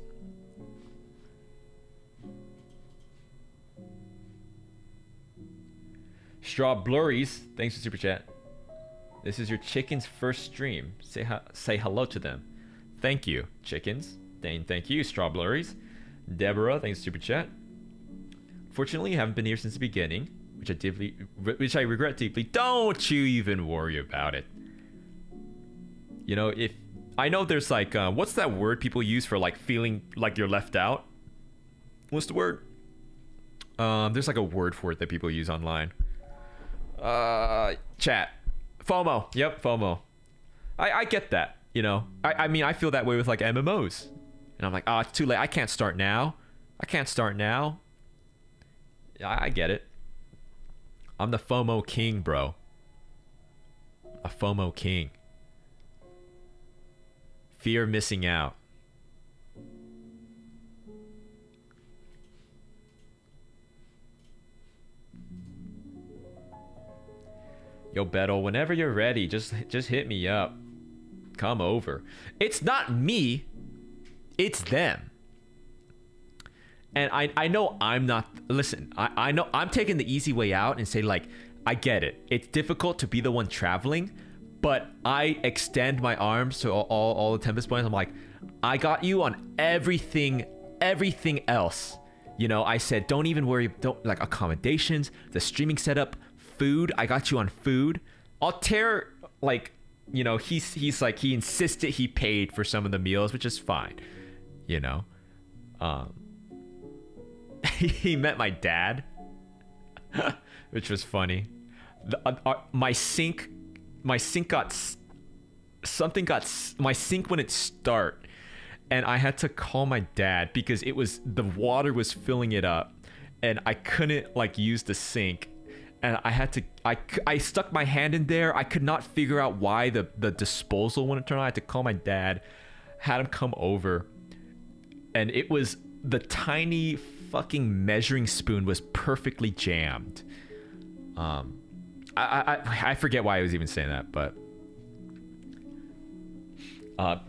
Speaker 1: Straw Blurries, thanks for super chat. This is your chicken's first stream. Say hello to them. Thank you, chickens. Dane, thank you, Straw Blurries. Deborah, thanks for super chat. Fortunately, you haven't been here since the beginning, which I regret deeply. Don't you even worry about it. You know, if I know there's like, what's that word people use for like feeling like you're left out? What's the word? There's like a word for it that people use online. Chat. FOMO. Yep, FOMO. I get that, you know. I mean, I feel that way with like MMOs. And I'm like, it's too late. I can't start now. I get it. I'm the FOMO king, bro. A FOMO king. Fear of missing out. Yo, Beto, whenever you're ready, just hit me up. Come over. It's not me. It's them. And I know I'm not... Listen, I know I'm taking the easy way out and say, like, I get it. It's difficult to be the one traveling, but I extend my arms to all the Tempest points. I'm like, I got you on everything else. You know, I said, don't even worry. Like, accommodations, the streaming setup, food. I got you on food. Altair, like, you know, he's like, he insisted he paid for some of the meals, which is fine. You know, he met my dad, which was funny. My sink wouldn't start, and I had to call my dad because the water was filling it up, and I couldn't like use the sink, and I stuck my hand in there. I could not figure out why the disposal wouldn't turn on. I had to call my dad, had him come over, and it was the tiny fucking measuring spoon was perfectly jammed. I forget why I was even saying that, but what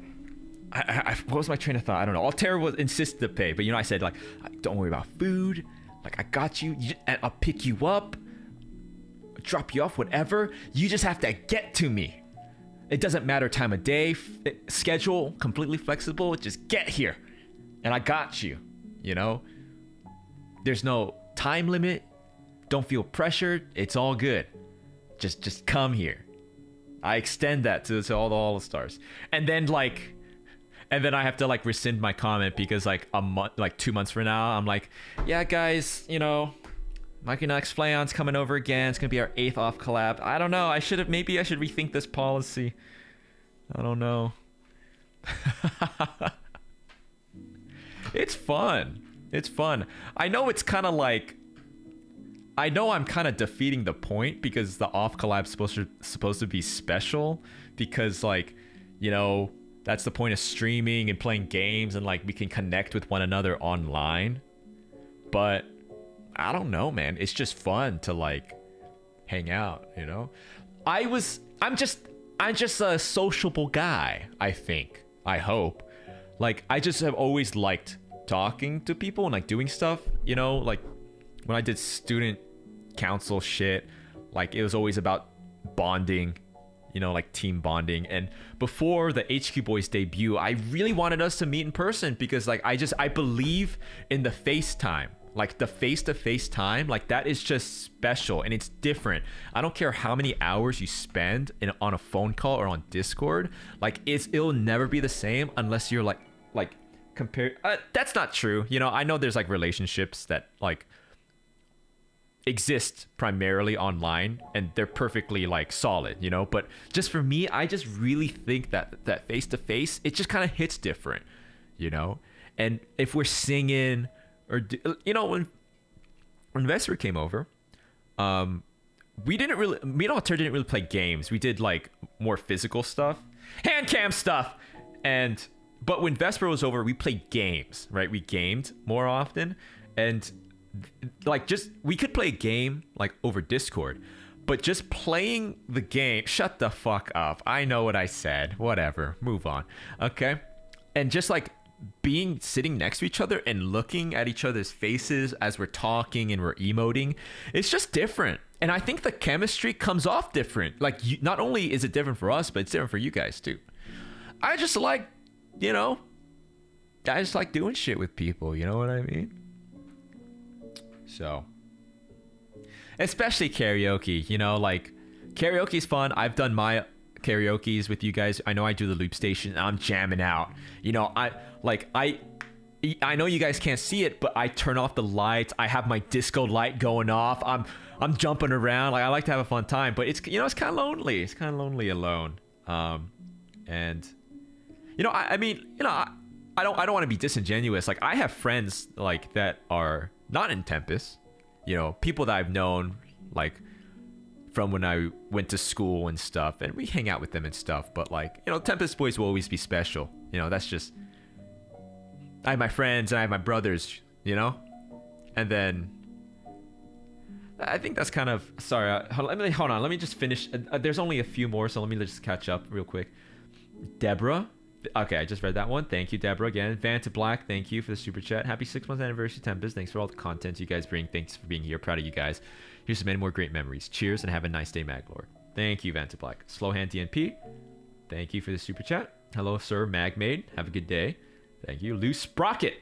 Speaker 1: was my train of thought? I don't know. Altair insisted to pay, but you know, I said like, don't worry about food. Like, I got you, and I'll pick you up, drop you off, whatever. You just have to get to me. It doesn't matter time of day, schedule, completely flexible. Just get here, and I got you. You know, there's no time limit. Don't feel pressured. It's all good. Just come here. I extend that to all the All-Stars. And then I have to like rescind my comment because like a month, like 2 months from now, I'm like, yeah, guys, you know, Mikey Knox Flayon's coming over again. It's gonna be our 8th off collab. I don't know. Maybe I should rethink this policy. I don't know. It's fun. It's fun. I know it's kind of like, I know I'm kind of defeating the point because the off collab's supposed to be special because, like, you know, that's the point of streaming and playing games, and like we can connect with one another online. But I don't know, man. It's just fun to like hang out, you know? I'm just a sociable guy, I think. I hope. Like, I just have always liked talking to people and like doing stuff, you know, like when I did student council shit, like it was always about bonding, you know, like team bonding. And before the HQ Boys debut, I really wanted us to meet in person because like I believe in the FaceTime, like the face-to-face time, like that is just special and it's different. I don't care how many hours you spend on a phone call or on Discord, like it'll never be the same unless you're like compare. That's not true, you know. I know there's like relationships that like exist primarily online and they're perfectly like solid, you know, but just for me, I just really think that face to face, it just kind of hits different, you know. And if we're singing, or you know, when Vesper came over, we didn't really, me and Altare didn't really play games. We did like more physical stuff, hand cam stuff, but when Vesper was over, we played games, right? We gamed more often, and like we could play a game like over Discord, but just playing the game, shut the fuck up. I know what I said. Whatever. Move on. Okay. And just like sitting next to each other and looking at each other's faces as we're talking and we're emoting, it's just different. And I think the chemistry comes off different. Like, not only is it different for us, but it's different for you guys too. I just like, you know, I just like doing shit with people. You know what I mean? So, especially karaoke, you know, like karaoke's fun. I've done my karaoke's with you guys. I know I do the loop station and I'm jamming out. You know, I know you guys can't see it, but I turn off the lights. I have my disco light going off. I'm jumping around. Like, I like to have a fun time, but it's, you know, it's kind of lonely. It's kind of lonely alone. And you know, I mean, you know, I don't want to be disingenuous. Like, I have friends like that are not in Tempus. You know, people that I've known, like, from when I went to school and stuff, and we hang out with them and stuff. But, like, you know, Tempus boys will always be special. You know, that's just, I have my friends and I have my brothers, you know? And then, I think that's kind of, sorry, hold on, let me just finish. There's only a few more, so let me just catch up real quick. Deborah. Okay, I just read that one. Thank you, Deborah, again. Van to Black, thank you for the super chat. Happy 6 months anniversary, Tempest. Thanks for all the content you guys bring. Thanks for being here. Proud of you guys. Here's some many more great memories. Cheers and have a nice day, Maglord. Thank you, Van to Black. Slowhand DNP, thank you for the super chat. Hello, sir, Magmaid. Have a good day. Thank you. Lou Sprocket.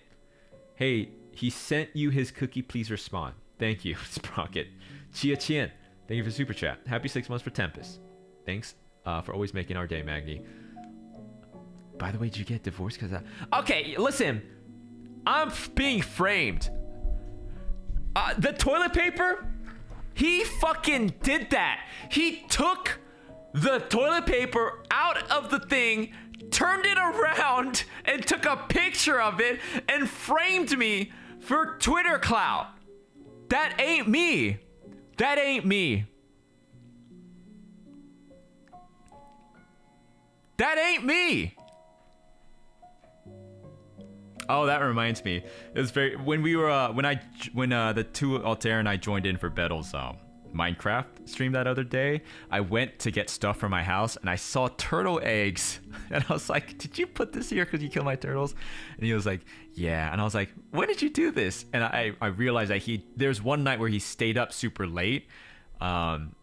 Speaker 1: Hey, he sent you his cookie. Please respond. Thank you, Sprocket. Chia Chien, thank you for the super chat. Happy 6 months for Tempest. Thanks for always making our day, Magni. By the way, did you get divorced because of that? Okay, listen. I'm being framed. The toilet paper? He fucking did that. He took the toilet paper out of the thing, turned it around, and took a picture of it and framed me for Twitter clout. That ain't me. That ain't me. That ain't me. Oh, that reminds me. It was very when we were when the two Altair and I joined in for Bettle's Minecraft stream that other day. I went to get stuff from my house and I saw turtle eggs, and I was like, "Did you put this here because you killed my turtles?" And he was like, "Yeah." And I was like, "When did you do this?" And I realized that there's one night where he stayed up super late, and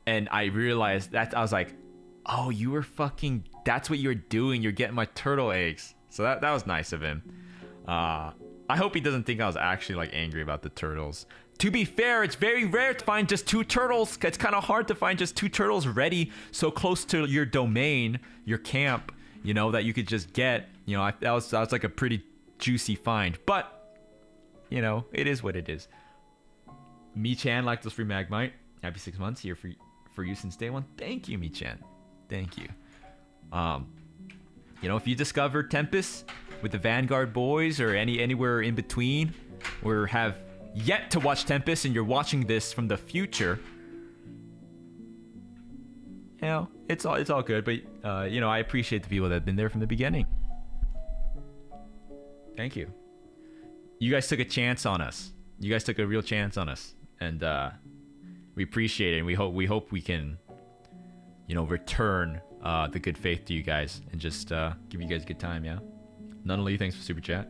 Speaker 1: I realized that I was like, "Oh, you were fucking. That's what you were doing. You're getting my turtle eggs." So that was nice of him. I hope he doesn't think I was actually like angry about the turtles. To be fair, it's very rare to find just 2 turtles. It's kind of hard to find just 2 turtles ready so close to your domain, your camp, you know, that you could just get. You know, that was like a pretty juicy find. But, you know, it is what it is. Mi-chan, Lactose Free Magmite. Happy 6 months here for you since day one. Thank you, Mi-chan. Thank you. You know, if you discover Tempest with the Vanguard boys or anywhere in between, or have yet to watch Tempest and you're watching this from the future, you know, it's all good. But you know, I appreciate the people that have been there from the beginning. Thank you. You guys took a chance on us. You guys took a real chance on us, and we appreciate it. And we hope we can, you know, return the good faith to you guys and just give you guys a good time. Yeah. Nunley, thanks for super chat.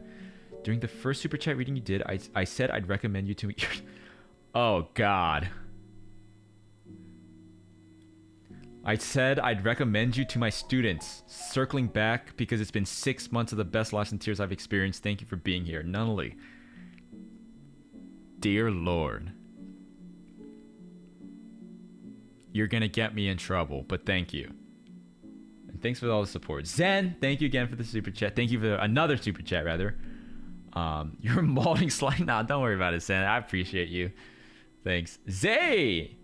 Speaker 1: During the first super chat reading you did, I said I'd recommend you to me. Oh God. I said I'd recommend you to my students. Circling back because it's been 6 months of the best laughs and tears I've experienced. Thank you for being here. Nunley. Dear Lord. You're gonna get me in trouble, but thank you. And thanks for all the support. Zen, thank you again for the super chat. Thank you for another super chat, rather. You're molding slide. Nah, don't worry about it, Zen. I appreciate you. Thanks. Zay!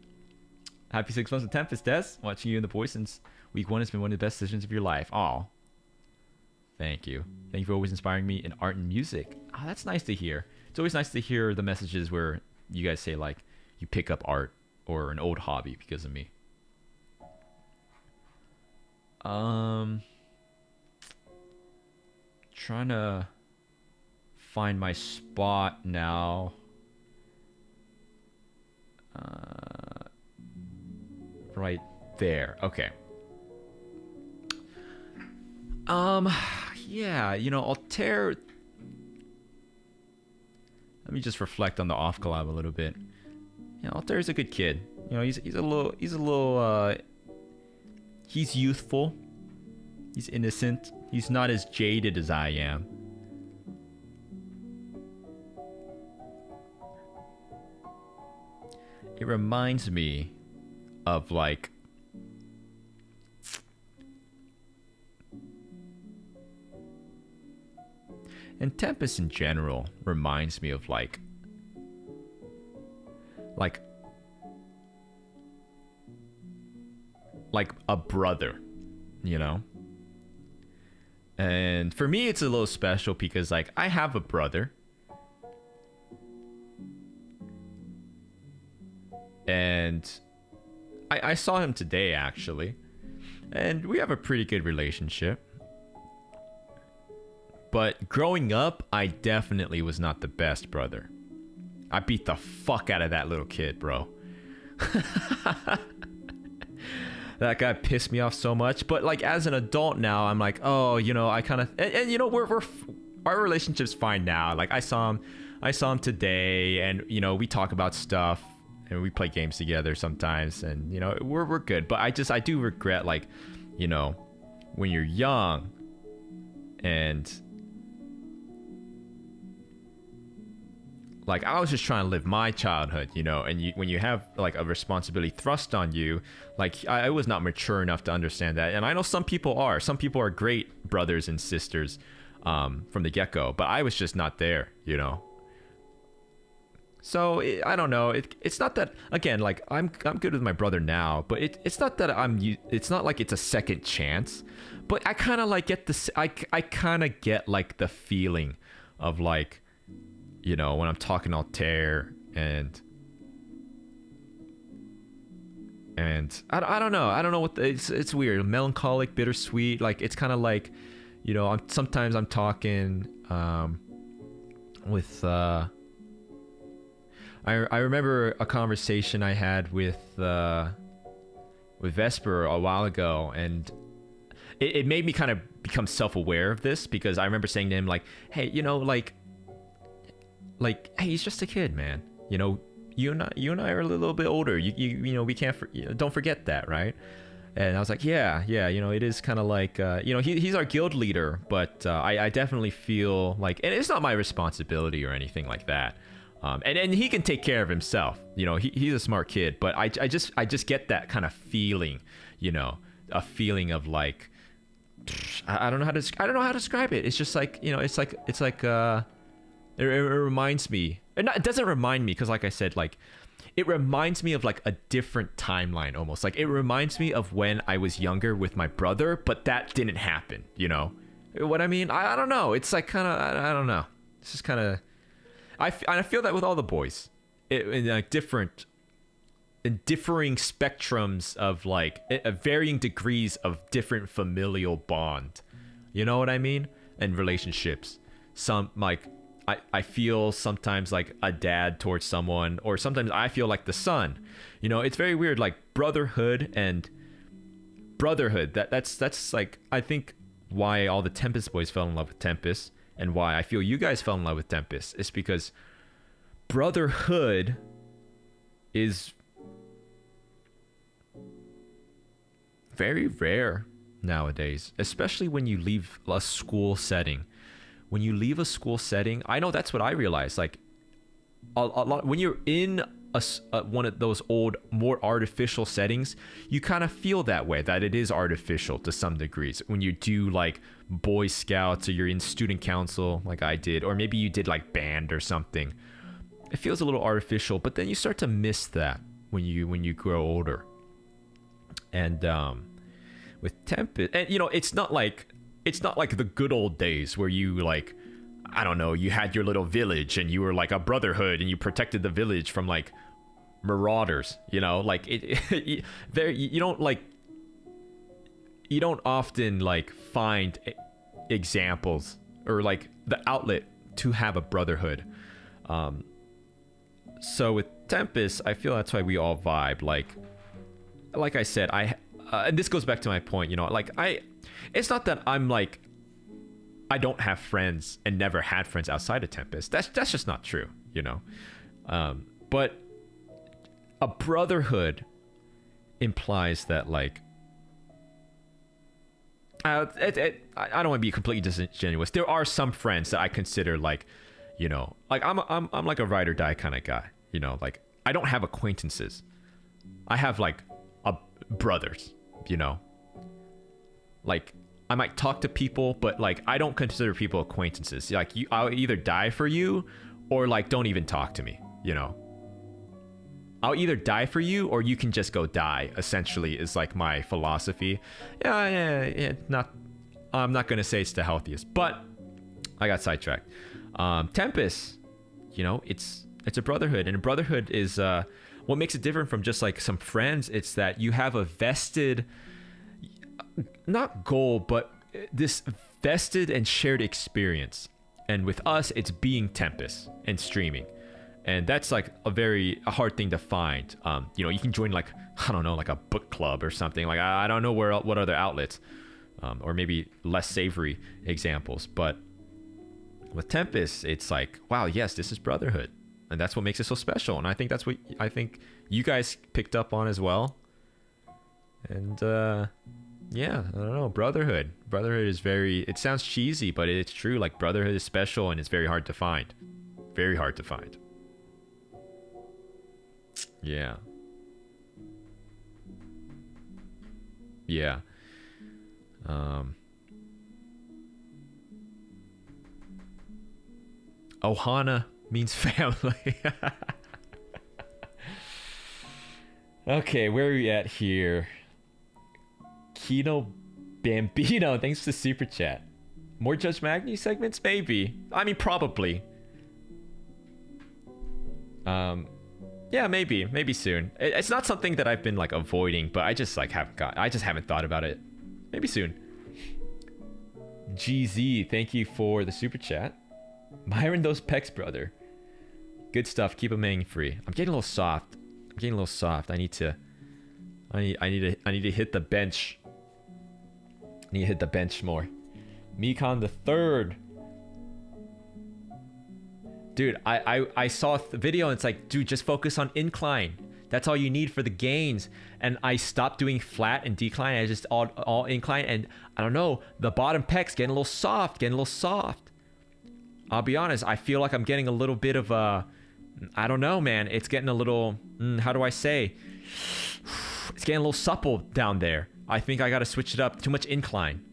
Speaker 1: Happy 6 months of Tempest, Des. Watching you in the boys since week 1 has been one of the best decisions of your life. Aw. Thank you. Thank you for always inspiring me in art and music. Oh, that's nice to hear. It's always nice to hear the messages where you guys say like you pick up art or an old hobby because of me. Trying to find my spot now. Right there. Okay. Yeah, you know, Altair. Let me just reflect on the off collab a little bit. Yeah, Altaire's a good kid. You know, he's he's youthful. He's innocent. He's not as jaded as I am. It reminds me of like and Tempest in general reminds me of like a brother, you know? And for me it's a little special because like I have a brother. And I saw him today actually. And we have a pretty good relationship. But growing up, I definitely was not the best brother. I beat the fuck out of that little kid, bro. That guy pissed me off so much. But like as an adult now, I'm like, oh, you know, I kind of and you know, our relationship's fine now. Like I saw him today, and you know, we talk about stuff and we play games together sometimes, and you know, we're good. But I do regret, like, you know, when you're young and like I was just trying to live my childhood, you know, and when you have like a responsibility thrust on you, like I was not mature enough to understand that. And I know some people are great brothers and sisters from the get-go, but I was just not there, you know. So I don't know. It's not that, again, like I'm good with my brother now, but it's not that it's not like it's a second chance, but I kind of like get this. I kind of get like the feeling of like, you know, when I'm talking Altair and I don't know what it's weird, melancholic, bittersweet. Like it's kind of like, you know, sometimes I'm talking with I remember a conversation I had with Vesper a while ago, and it made me kind of become self-aware of this, because I remember saying to him like, hey, you know, like hey, he's just a kid, man, you know, you and I are a little bit older, you know, we can't don't forget that, right? And I was like, yeah, you know, it is kind of like, you know, he's our guild leader, but I definitely feel like, and it's not my responsibility or anything like that. And he can take care of himself, you know, he's a smart kid, but I just get that kind of feeling, you know, a feeling of like, I don't know how to describe it. It's just like, you know, it's like it reminds me, it doesn't remind me, because like I said, like it reminds me of like a different timeline almost. Like it reminds me of when I was younger with my brother, but that didn't happen, you know what I mean? I don't know. It's like kind of, I don't know. It's just kind of, I feel that with all the boys, in like differing spectrums of like varying degrees of different familial bond. You know what I mean? And relationships. Some like I feel sometimes like a dad towards someone, or sometimes I feel like the son. You know, it's very weird. Like brotherhood. That's like, I think why all the Tempest boys fell in love with Tempest. And why I feel you guys fell in love with Tempest is because brotherhood is very rare nowadays, especially when you leave a school setting. When you leave a school setting, I know that's what I realized. Like a lot when you're in one of those old, more artificial settings, you kind of feel that way, that it is artificial to some degrees. When you do like Boy Scouts, or you're in student council like I did, or maybe you did like band or something, it feels a little artificial. But then you start to miss that when you grow older. And with Tempest, and you know, it's not like the good old days where you like, I don't know, you had your little village and you were like a brotherhood and you protected the village from like marauders, you know, like there you don't like, you don't often like find examples or like the outlet to have a brotherhood. So with Tempest, I feel that's why we all vibe. Like I said, and this goes back to my point, you know, like it's not that I'm like, I don't have friends and never had friends outside of Tempest. That's just not true, you know. But a brotherhood implies that like, I don't want to be completely disingenuous. There are some friends that I consider like, you know, like I'm like a ride or die kind of guy, you know, like I don't have acquaintances. I have like brothers, you know, like I might talk to people, but like I don't consider people acquaintances. Like I'll either die for you or like don't even talk to me, you know. I'll either die for you or you can just go die, essentially, is like my philosophy. Yeah, I'm not gonna say it's the healthiest, but I got sidetracked. Tempest, you know, it's a brotherhood, and a brotherhood is what makes it different from just like some friends. It's that you have a vested, not goal, but this vested and shared experience. And with us, it's being Tempest and streaming. And that's like a hard thing to find. You know, you can join like, I don't know, like a book club or something. Like, I don't know what other outlets, or maybe less savory examples. But with Tempest, it's like, wow, yes, this is brotherhood. And that's what makes it so special. And I think that's what you guys picked up on as well. And yeah, I don't know, brotherhood. Brotherhood is it sounds cheesy, but it's true. Like, brotherhood is special and it's very hard to find. Very hard to find. Yeah. Yeah. Ohana means family. Okay, where are we at here? Kino Bambino, thanks to Super Chat. More Judge Magni segments? Maybe. I mean, probably. Yeah, maybe soon. It's not something that I've been like avoiding, but I just like haven't thought about it. Maybe soon. GZ, thank you for the Super Chat. Myron those pecs, brother. Good stuff. Keep them hanging free. I'm getting a little soft. I need to hit the bench. I need to hit the bench more. Mekon the third. Dude, I saw the video and it's like, dude, just focus on incline. That's all you need for the gains. And I stopped doing flat and decline. I just all incline, and I don't know, the bottom pecs getting a little soft. I'll be honest, I feel like I'm getting a little bit of a, I don't know, man. It's getting a little, how do I say? It's getting a little supple down there. I think I got to switch it up. Too much incline.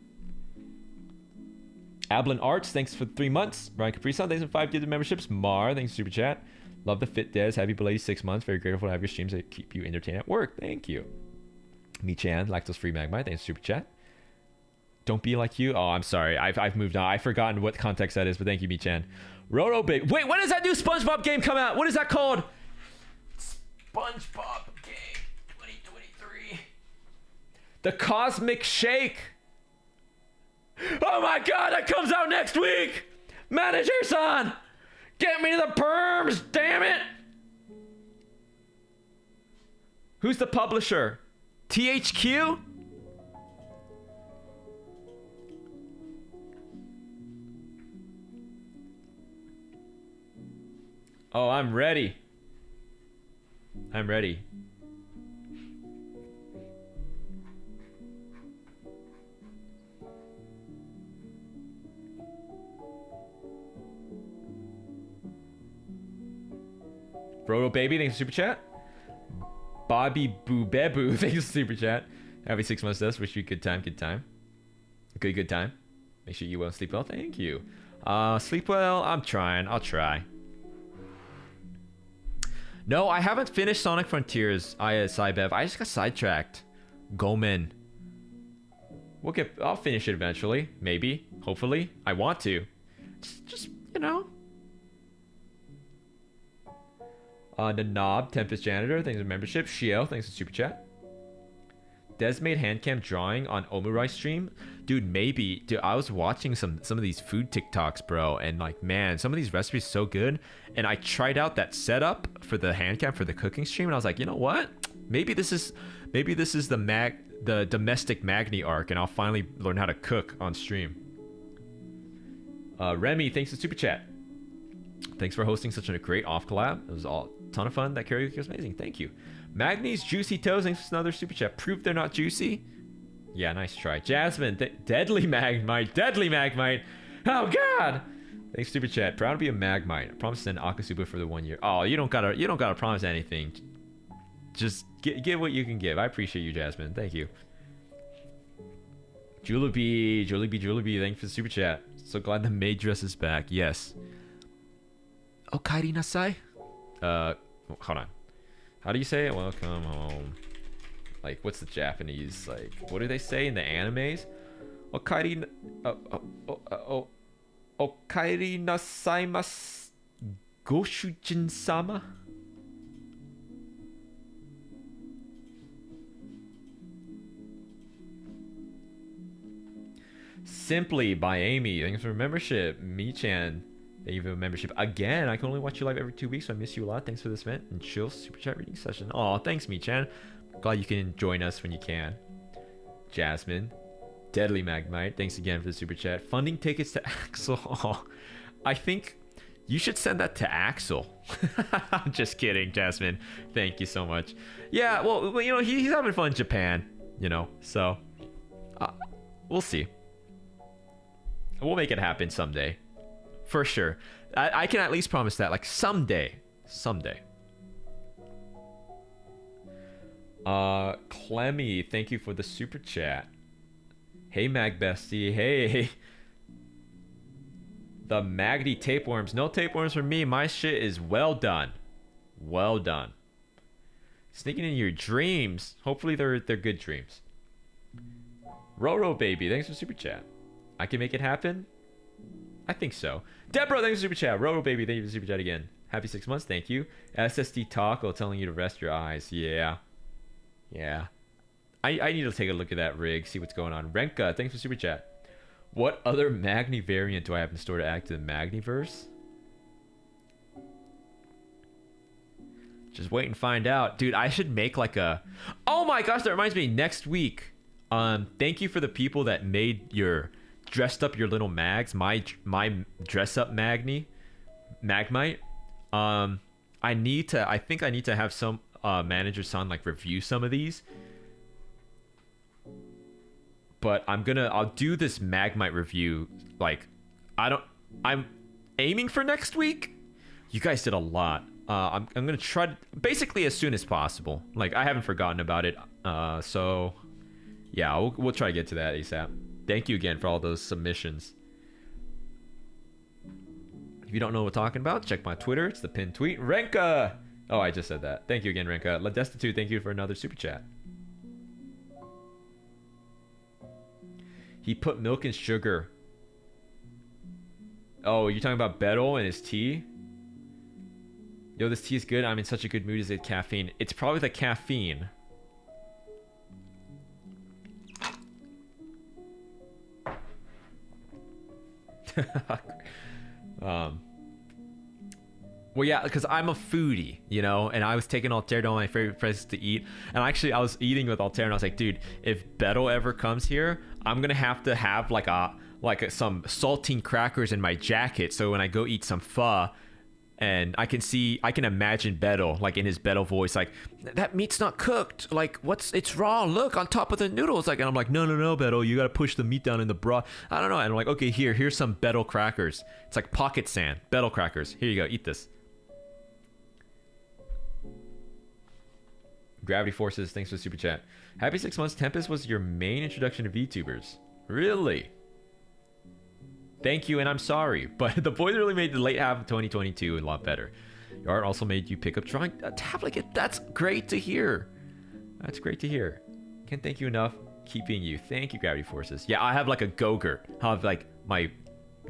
Speaker 1: Ablin Arts, thanks for 3 months. Brian Caprisan, thanks for 5 gifted memberships. Mar, thanks for Super Chat. Love the fit, Des. Happy belated 6 months. Very grateful to have your streams that keep you entertained at work. Thank you. Mi-chan, lactose-free Magmite, thanks for Super Chat. Don't be like you. Oh, I'm sorry. I've moved on. I've forgotten what context that is, but thank you, Mi-chan. Roto Big. Wait, when does that new SpongeBob game come out? What is that called? SpongeBob game 2023. The Cosmic Shake. Oh my god, that comes out next week! Manager-san! Get me the perms, damn it! Who's the publisher? THQ? Oh, I'm ready. I'm ready. Roto Baby, thanks for Super Chat. Bobby Boobebu, thanks for Super Chat. Happy 6 months, Des. Wish you a good time. Good time. Make sure you well, sleep well. Thank you. Sleep well. I'm trying. I'll try. No, I haven't finished Sonic Frontiers. Cybev. I just got sidetracked. Gomen. I'll finish it eventually. Maybe. Hopefully. I want to. Just you know. The Knob, Tempest Janitor, thanks for membership. Shio, thanks for super chat. Des made handcam drawing on Omurai stream. Dude, maybe. Dude, I was watching some of these food TikToks, bro. And like, man, some of these recipes are so good. And I tried out that setup for the handcam for the cooking stream. And I was like, you know what? Maybe this is the domestic Magni arc. And I'll finally learn how to cook on stream. Remy, thanks for super chat. Thanks for hosting such a great off collab. It was all a ton of fun. That karaoke was amazing. Thank you. Magni's Juicy Toes, thanks for another super chat. Proof they're not juicy. Yeah, nice try. Jasmine, Deadly Magmite. Deadly Magmite. Oh god. Thanks super chat. Proud to be a Magmite. I promise to send Akasuba for the 1 year. Oh, you don't gotta promise anything. Just give what you can give. I appreciate you, Jasmine. Thank you. Julie B, thanks for the super chat. So glad the maid dress is back. Yes. Okaeri nasai? Hold on. How do you say it? Welcome home. Like, what's the Japanese? Like, what do they say in the animes? Okaeri... Okaeri nasaimasu Goshujin-sama? Simply by Amy. Thanks for membership. Mi-chan. Thank you for membership again. I can only watch you live every 2 weeks, so I miss you a lot. Thanks for this event and chill super chat reading session. Oh, thanks, Mi-chan. Glad you can join us when you can. Jasmine, Deadly Magmite, thanks again for the super chat. Funding tickets to Axel. Oh, I think you should send that to Axel. I'm just kidding, Jasmine. Thank you so much. Yeah, well, you know, he's having fun in Japan, you know, so we'll see. We'll make it happen someday. For sure. I can at least promise that, like, someday. Clemmy, thank you for the super chat. Hey, Mag Bestie. Hey. The Magni tapeworms. No tapeworms for me. My shit is well done. Well done. Sneaking in your dreams. Hopefully they're good dreams. Roro baby, thanks for super chat. I can make it happen. I think so. Deborah, thanks for super chat. Roro baby, thank you for super chat again. Happy 6 months, thank you. SSD Taco telling you to rest your eyes. Yeah. I need to take a look at that rig, see what's going on. Renka, thanks for super chat. What other Magni variant do I have in store to add to the Magniverse? Just wait and find out. Dude, I should make like a... Oh my gosh, that reminds me. Next week, thank you for the people that made your... dressed up your little mags. My dress up Magmite. I think I need to have some manager son like review some of these. But I'll do this Magmite review. Like, I'm aiming for next week. You guys did a lot. I'm gonna try to, basically as soon as possible. Like, I haven't forgotten about it. So yeah, we'll try to get to that ASAP. Thank you again for all those submissions. If you don't know what we're talking about, check my Twitter. It's the pinned tweet. Renka! Oh, I just said that. Thank you again, Renka. La Destitute, thank you for another super chat. He put milk and sugar. Oh, you're talking about Betel and his tea? Yo, this tea is good. I'm in such a good mood. Is it caffeine? It's probably the caffeine. Well, yeah, because I'm a foodie, you know, and I was taking Altare to all my favorite places to eat, and actually I was eating with Altare, and I was like, dude, if Beto ever comes here, I'm gonna have to have some saltine crackers in my jacket, so when I go eat some pho, and I can imagine Beto, like in his Beto voice, like, that meat's not cooked, like, it's raw, look, on top of the noodles, like, and I'm like, no, Beto, you gotta push the meat down in the broth, I don't know, and I'm like, okay, here's some Beto crackers, it's like pocket sand, Beto crackers, here you go, eat this. Gravity Forces, thanks for the super chat. Happy 6 months. Tempest was your main introduction to VTubers. Really? Thank you, and I'm sorry, but the boys really made the late half of 2022 a lot better. Your art also made you pick up drawing a tablet. That's great to hear. That's great to hear. Can't thank you enough. Keep being you. Thank you, Gravity Forces. Yeah, I have like a Go-Gurt. I have like my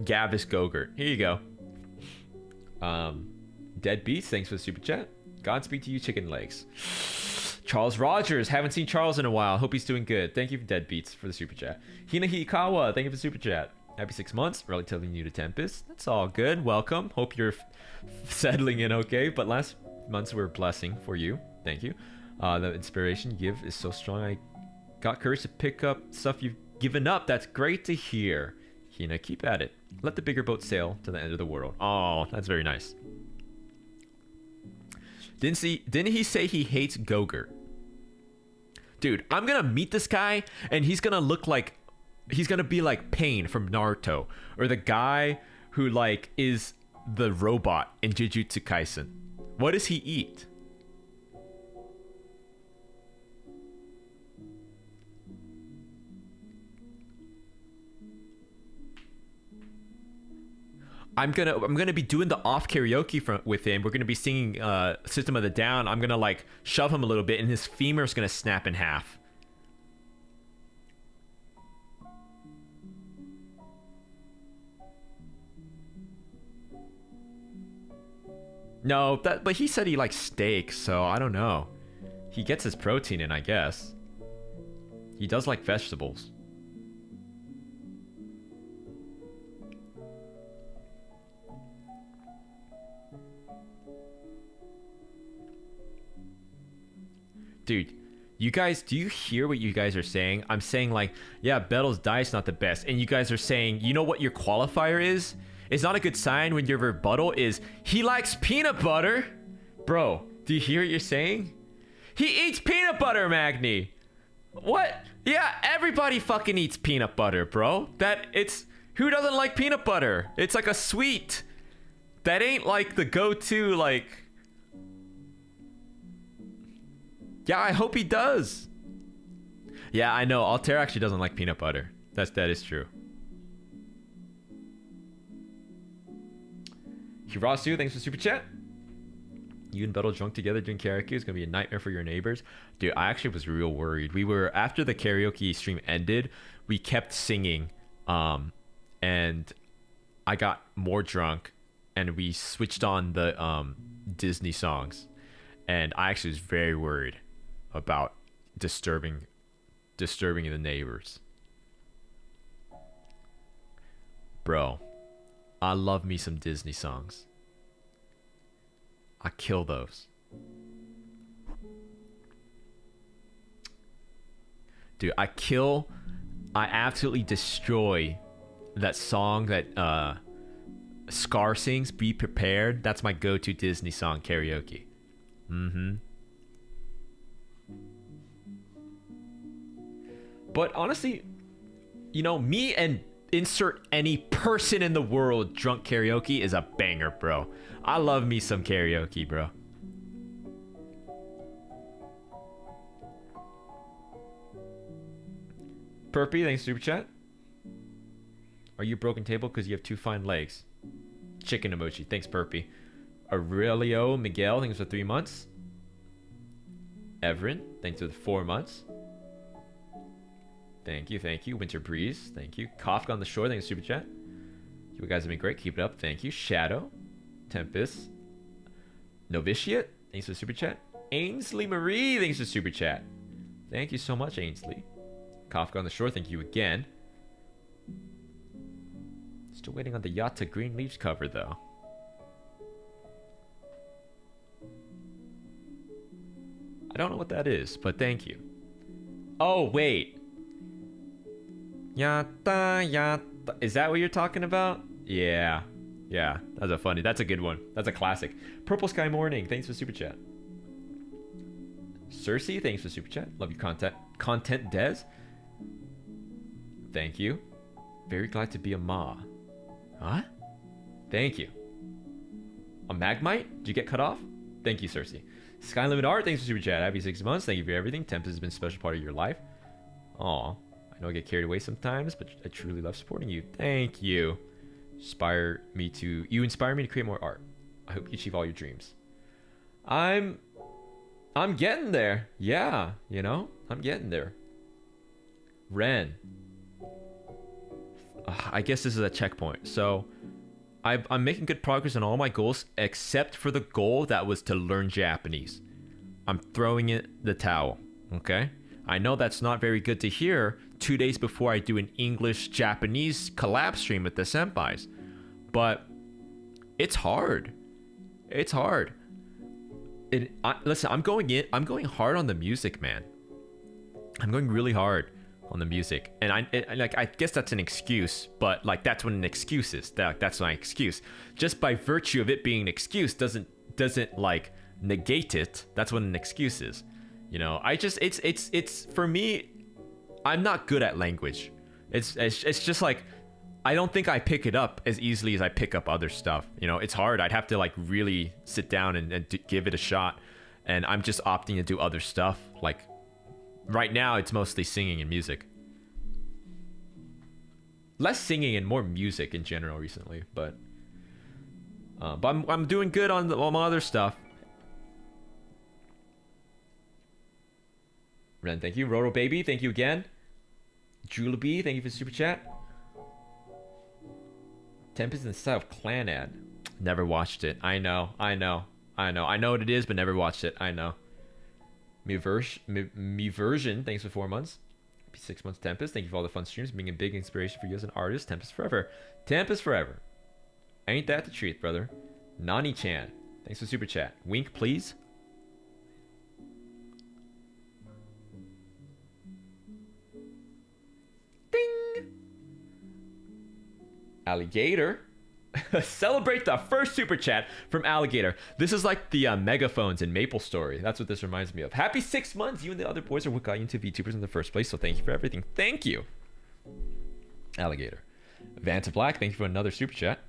Speaker 1: Gavis Go-Gurt. Here you go. Dead Beats, thanks for the super chat. Godspeed to you, chicken legs. Charles Rogers, haven't seen Charles in a while. Hope he's doing good. Thank you for Dead Beats for the super chat. Hina Hikawa, thank you for the super chat. Happy 6 months, relatively new to Tempest. That's all good. Welcome. Hope you're settling in okay. But last months were a blessing for you. Thank you. The inspiration you give is so strong. I got courage to pick up stuff you've given up. That's great to hear. Hina, keep at it. Let the bigger boat sail to the end of the world. Oh, that's very nice. Didn't he say he hates Gogurt? Dude, I'm gonna meet this guy and he's gonna look like, he's gonna be like Pain from Naruto, or the guy who like is the robot in Jujutsu Kaisen. What does he eat? I'm gonna be doing the off karaoke with him. We're gonna be singing System of the Down. I'm gonna like shove him a little bit, and his femur's gonna snap in half. No, but he said he likes steak, so I don't know. He gets his protein in, I guess. He does like vegetables. Dude, you guys, do you hear what you guys are saying? I'm saying like, yeah, Bettel's diet's not the best. And you guys are saying, you know what your qualifier is? It's not a good sign when your rebuttal is, he likes peanut butter. Bro, do you hear what you're saying? He eats peanut butter, Magni. What? Yeah, everybody fucking eats peanut butter, bro. Who doesn't like peanut butter? It's like a sweet. That ain't like the go-to, like... Yeah, I hope he does. Yeah, I know. Altare actually doesn't like peanut butter. That is true. Hirasu, thanks for super chat. You and Bettel drunk together doing karaoke is gonna be a nightmare for your neighbors. Dude, I actually was real worried. We were, after the karaoke stream ended, we kept singing, and I got more drunk, and we switched on the Disney songs, and I actually was very worried about disturbing the neighbors. Bro, I love me some Disney songs. I kill those. Dude, I absolutely destroy that song that Scar sings, Be Prepared. That's my go-to Disney song karaoke. But honestly, you know, me and insert any person in the world drunk karaoke is a banger, bro. I love me some karaoke, bro. Perpy, thanks super chat. Are you a broken table because you have 2 fine legs? Chicken emoji. Thanks, Perpy. Aurelio Miguel, thanks for 3 months. Everin, thanks for the 4 months. Thank you. Winter Breeze, thank you. Kafka on the Shore, thanks for super chat. You guys have been great. Keep it up. Thank you. Shadow, Tempest, Novitiate, thanks for super chat. Ainsley Marie, thanks for super chat. Thank you so much, Ainsley. Kafka on the Shore, thank you again. Still waiting on the Yacht to Green Leaves cover, though. I don't know what that is, but thank you. Oh, wait. Yatta, yatta. Is that what you're talking about? Yeah. Yeah, that's a good one. That's a classic. Purple Sky Morning, thanks for super chat. Cersei, thanks for super chat. Love your content, Des. Thank you. Very glad to be a ma. Huh? Thank you. A Magmite? Did you get cut off? Thank you, Cersei. Sky Limit Art, thanks for super chat. Happy 6 months. Thank you for everything. Tempest has been a special part of your life. Aw. I know I get carried away sometimes, but I truly love supporting you. Thank you. You inspire me to create more art. I hope you achieve all your dreams. I'm getting there. Yeah, you know, I'm getting there. Ren. I guess this is a checkpoint. So I'm making good progress on all my goals except for the goal that was to learn Japanese. I'm throwing it the towel, okay? I know that's not very good to hear 2 days before I do an English-Japanese collab stream with the senpais, but it's hard. It's hard. Listen, I'm going hard on the music, man. I'm going really hard on the music, and I guess that's an excuse, but like that's what an excuse is. That's my excuse. Just by virtue of it being an excuse doesn't like negate it. That's what an excuse is. You know, it's for me. I'm not good at language. It's just like I don't think I pick it up as easily as I pick up other stuff. You know, it's hard. I'd have to like really sit down and give it a shot, and I'm just opting to do other stuff. Like right now, it's mostly singing and music. Less singing and more music in general recently, but I'm doing good on all my other stuff. Ren, thank you. Roro Baby, thank you again. Julabee, thank you for the super chat. Tempest in the style of clan ad. Never watched it. I know what it is, but never watched it. I know. Me version, thanks for 4 months. 6 months. Tempest, thank you for all the fun streams, being a big inspiration for you as an artist. Tempest forever. Tempest forever. Ain't that the truth, brother? Nani-chan, thanks for super chat. Wink, please. Ding. Alligator. Celebrate the first super chat from Alligator. This is like the megaphones in Maple Story. That's what this reminds me of. Happy 6 months. You and the other boys are what got you into VTubers in the first place. So thank you for everything. Thank you, Alligator. Vanta Black, thank you for another super chat.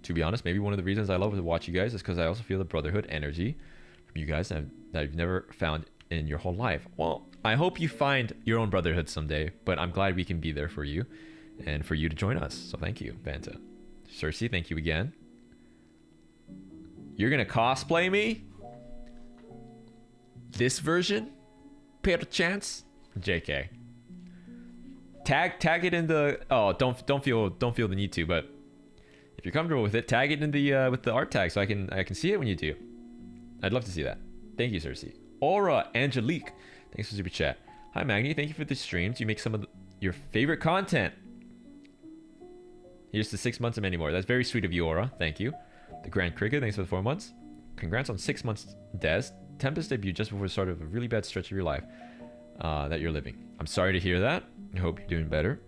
Speaker 1: To be honest, maybe one of the reasons I love to watch you guys is because I also feel the brotherhood energy from you guys that you've never found in your whole life. Well, I hope you find your own brotherhood someday, but I'm glad we can be there for you and for you to join us. So thank you, Vanta. Cersei, thank you again. You're gonna cosplay me? This version? Perchance? JK. Tag it in the. Oh, don't feel the need to, but if you're comfortable with it, tag it in the with the art tag so I can see it when you do. I'd love to see that. Thank you, Cersei. Aura Angelique, thanks for super chat. Hi Magni, thank you for the streams. You make some of your favorite content. Here's to 6 months and many more. That's very sweet of you, Aura. Thank you. The Grand Cricket, thanks for the 4 months. Congrats on 6 months, Des. Tempest debut just before the start of a really bad stretch of your life that you're living. I'm sorry to hear that. I hope you're doing better.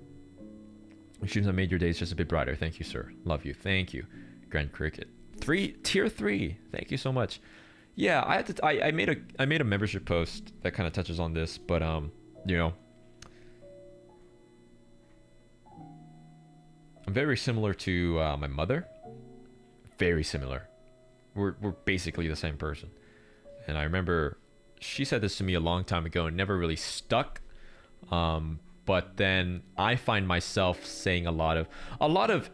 Speaker 1: Streams have made your days just a bit brighter. Thank you, sir. Love you. Thank you. Grand Cricket. Tier 3. Thank you so much. Yeah, I made a membership post that kind of touches on this, but you know, I'm very similar to my mother. Very similar. We're basically the same person. And I remember she said this to me a long time ago and never really stuck. But then I find myself saying a lot of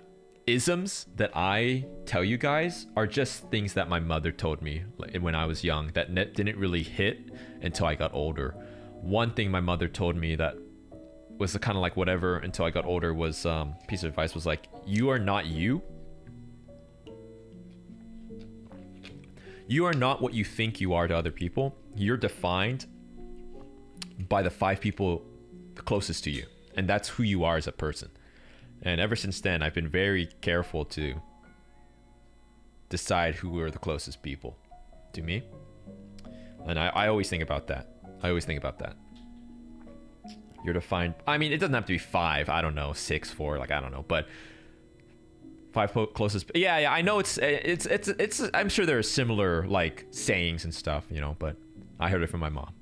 Speaker 1: isms that I tell you guys are just things that my mother told me when I was young that didn't really hit until I got older. One thing my mother told me that was kind of like whatever until I got older was piece of advice was like, you are not you. You are not what you think you are to other people. You're defined by the 5 people closest to you, and that's who you are as a person. And ever since then, I've been very careful to decide who are the closest people to me. And I always think about that. You're defined. I mean, it doesn't have to be 5. I don't know, 6, 4. Like I don't know, but 5 closest. Yeah. I know it's. I'm sure there are similar like sayings and stuff, you know. But I heard it from my mom.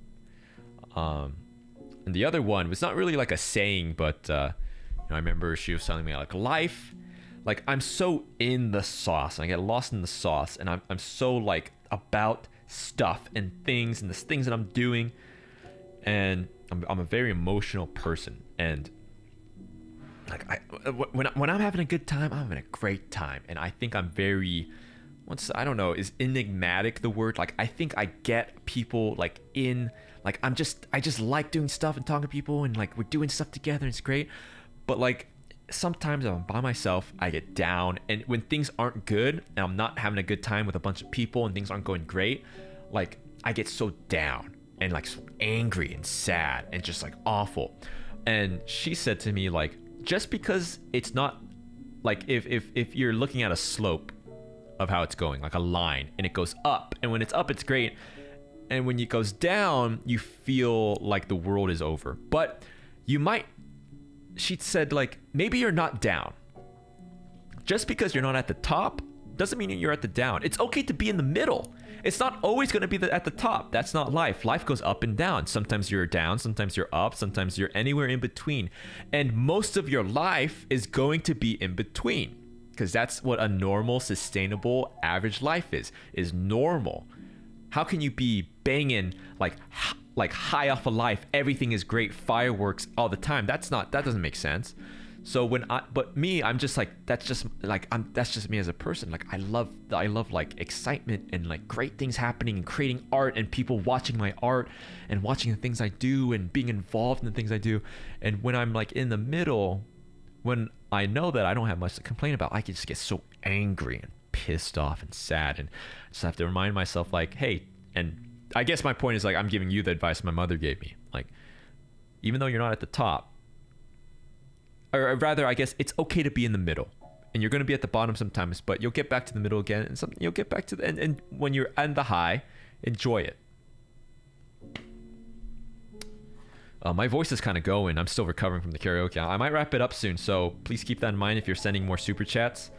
Speaker 1: And the other one was not really like a saying, but you know, I remember she was telling me like life. Like I'm so in the sauce, and I get lost in the sauce, and I'm so like about stuff and things and the things that I'm doing, and I'm a very emotional person, and like when I'm having a good time, I'm having a great time, and I think I'm very, I don't know, is enigmatic the word? Like I think I get people like in, like I just like doing stuff and talking to people, and like we're doing stuff together, and it's great, but like sometimes when I'm by myself, I get down. And when things aren't good and I'm not having a good time with a bunch of people and things aren't going great, like I get so down and like so angry and sad and just like awful. And she said to me, like, just because it's not like if you're looking at a slope of how it's going, like a line, and it goes up, and when it's up, it's great. And when it goes down, you feel like the world is over. But you might, she said, like, maybe you're not down. Just because you're not at the top doesn't mean you're at the down. It's okay to be in the middle. It's not always going to be at the top. That's not life. Life goes up and down. Sometimes you're down, sometimes you're up, sometimes you're anywhere in between. And most of your life is going to be in between, because that's what a normal, sustainable, average life is normal. How can you be banging like high off of life? Everything is great, fireworks all the time. That doesn't make sense. So I'm just like, that's just me as a person. Like I love like excitement and like great things happening and creating art and people watching my art and watching the things I do and being involved in the things I do. And when I'm like in the middle, when I know that I don't have much to complain about, I can just get so angry and pissed off and sad, and just have to remind myself, like, hey, and I guess my point is, like, I'm giving you the advice my mother gave me, like, even though you're not at the top, or rather, I guess it's okay to be in the middle, and you're going to be at the bottom sometimes, but you'll get back to the middle again, and you'll get back to the end, and when you're on the high, enjoy it. My voice is kind of going. I'm still recovering from the karaoke. I might wrap it up soon, so please keep that in mind if you're sending more super chats.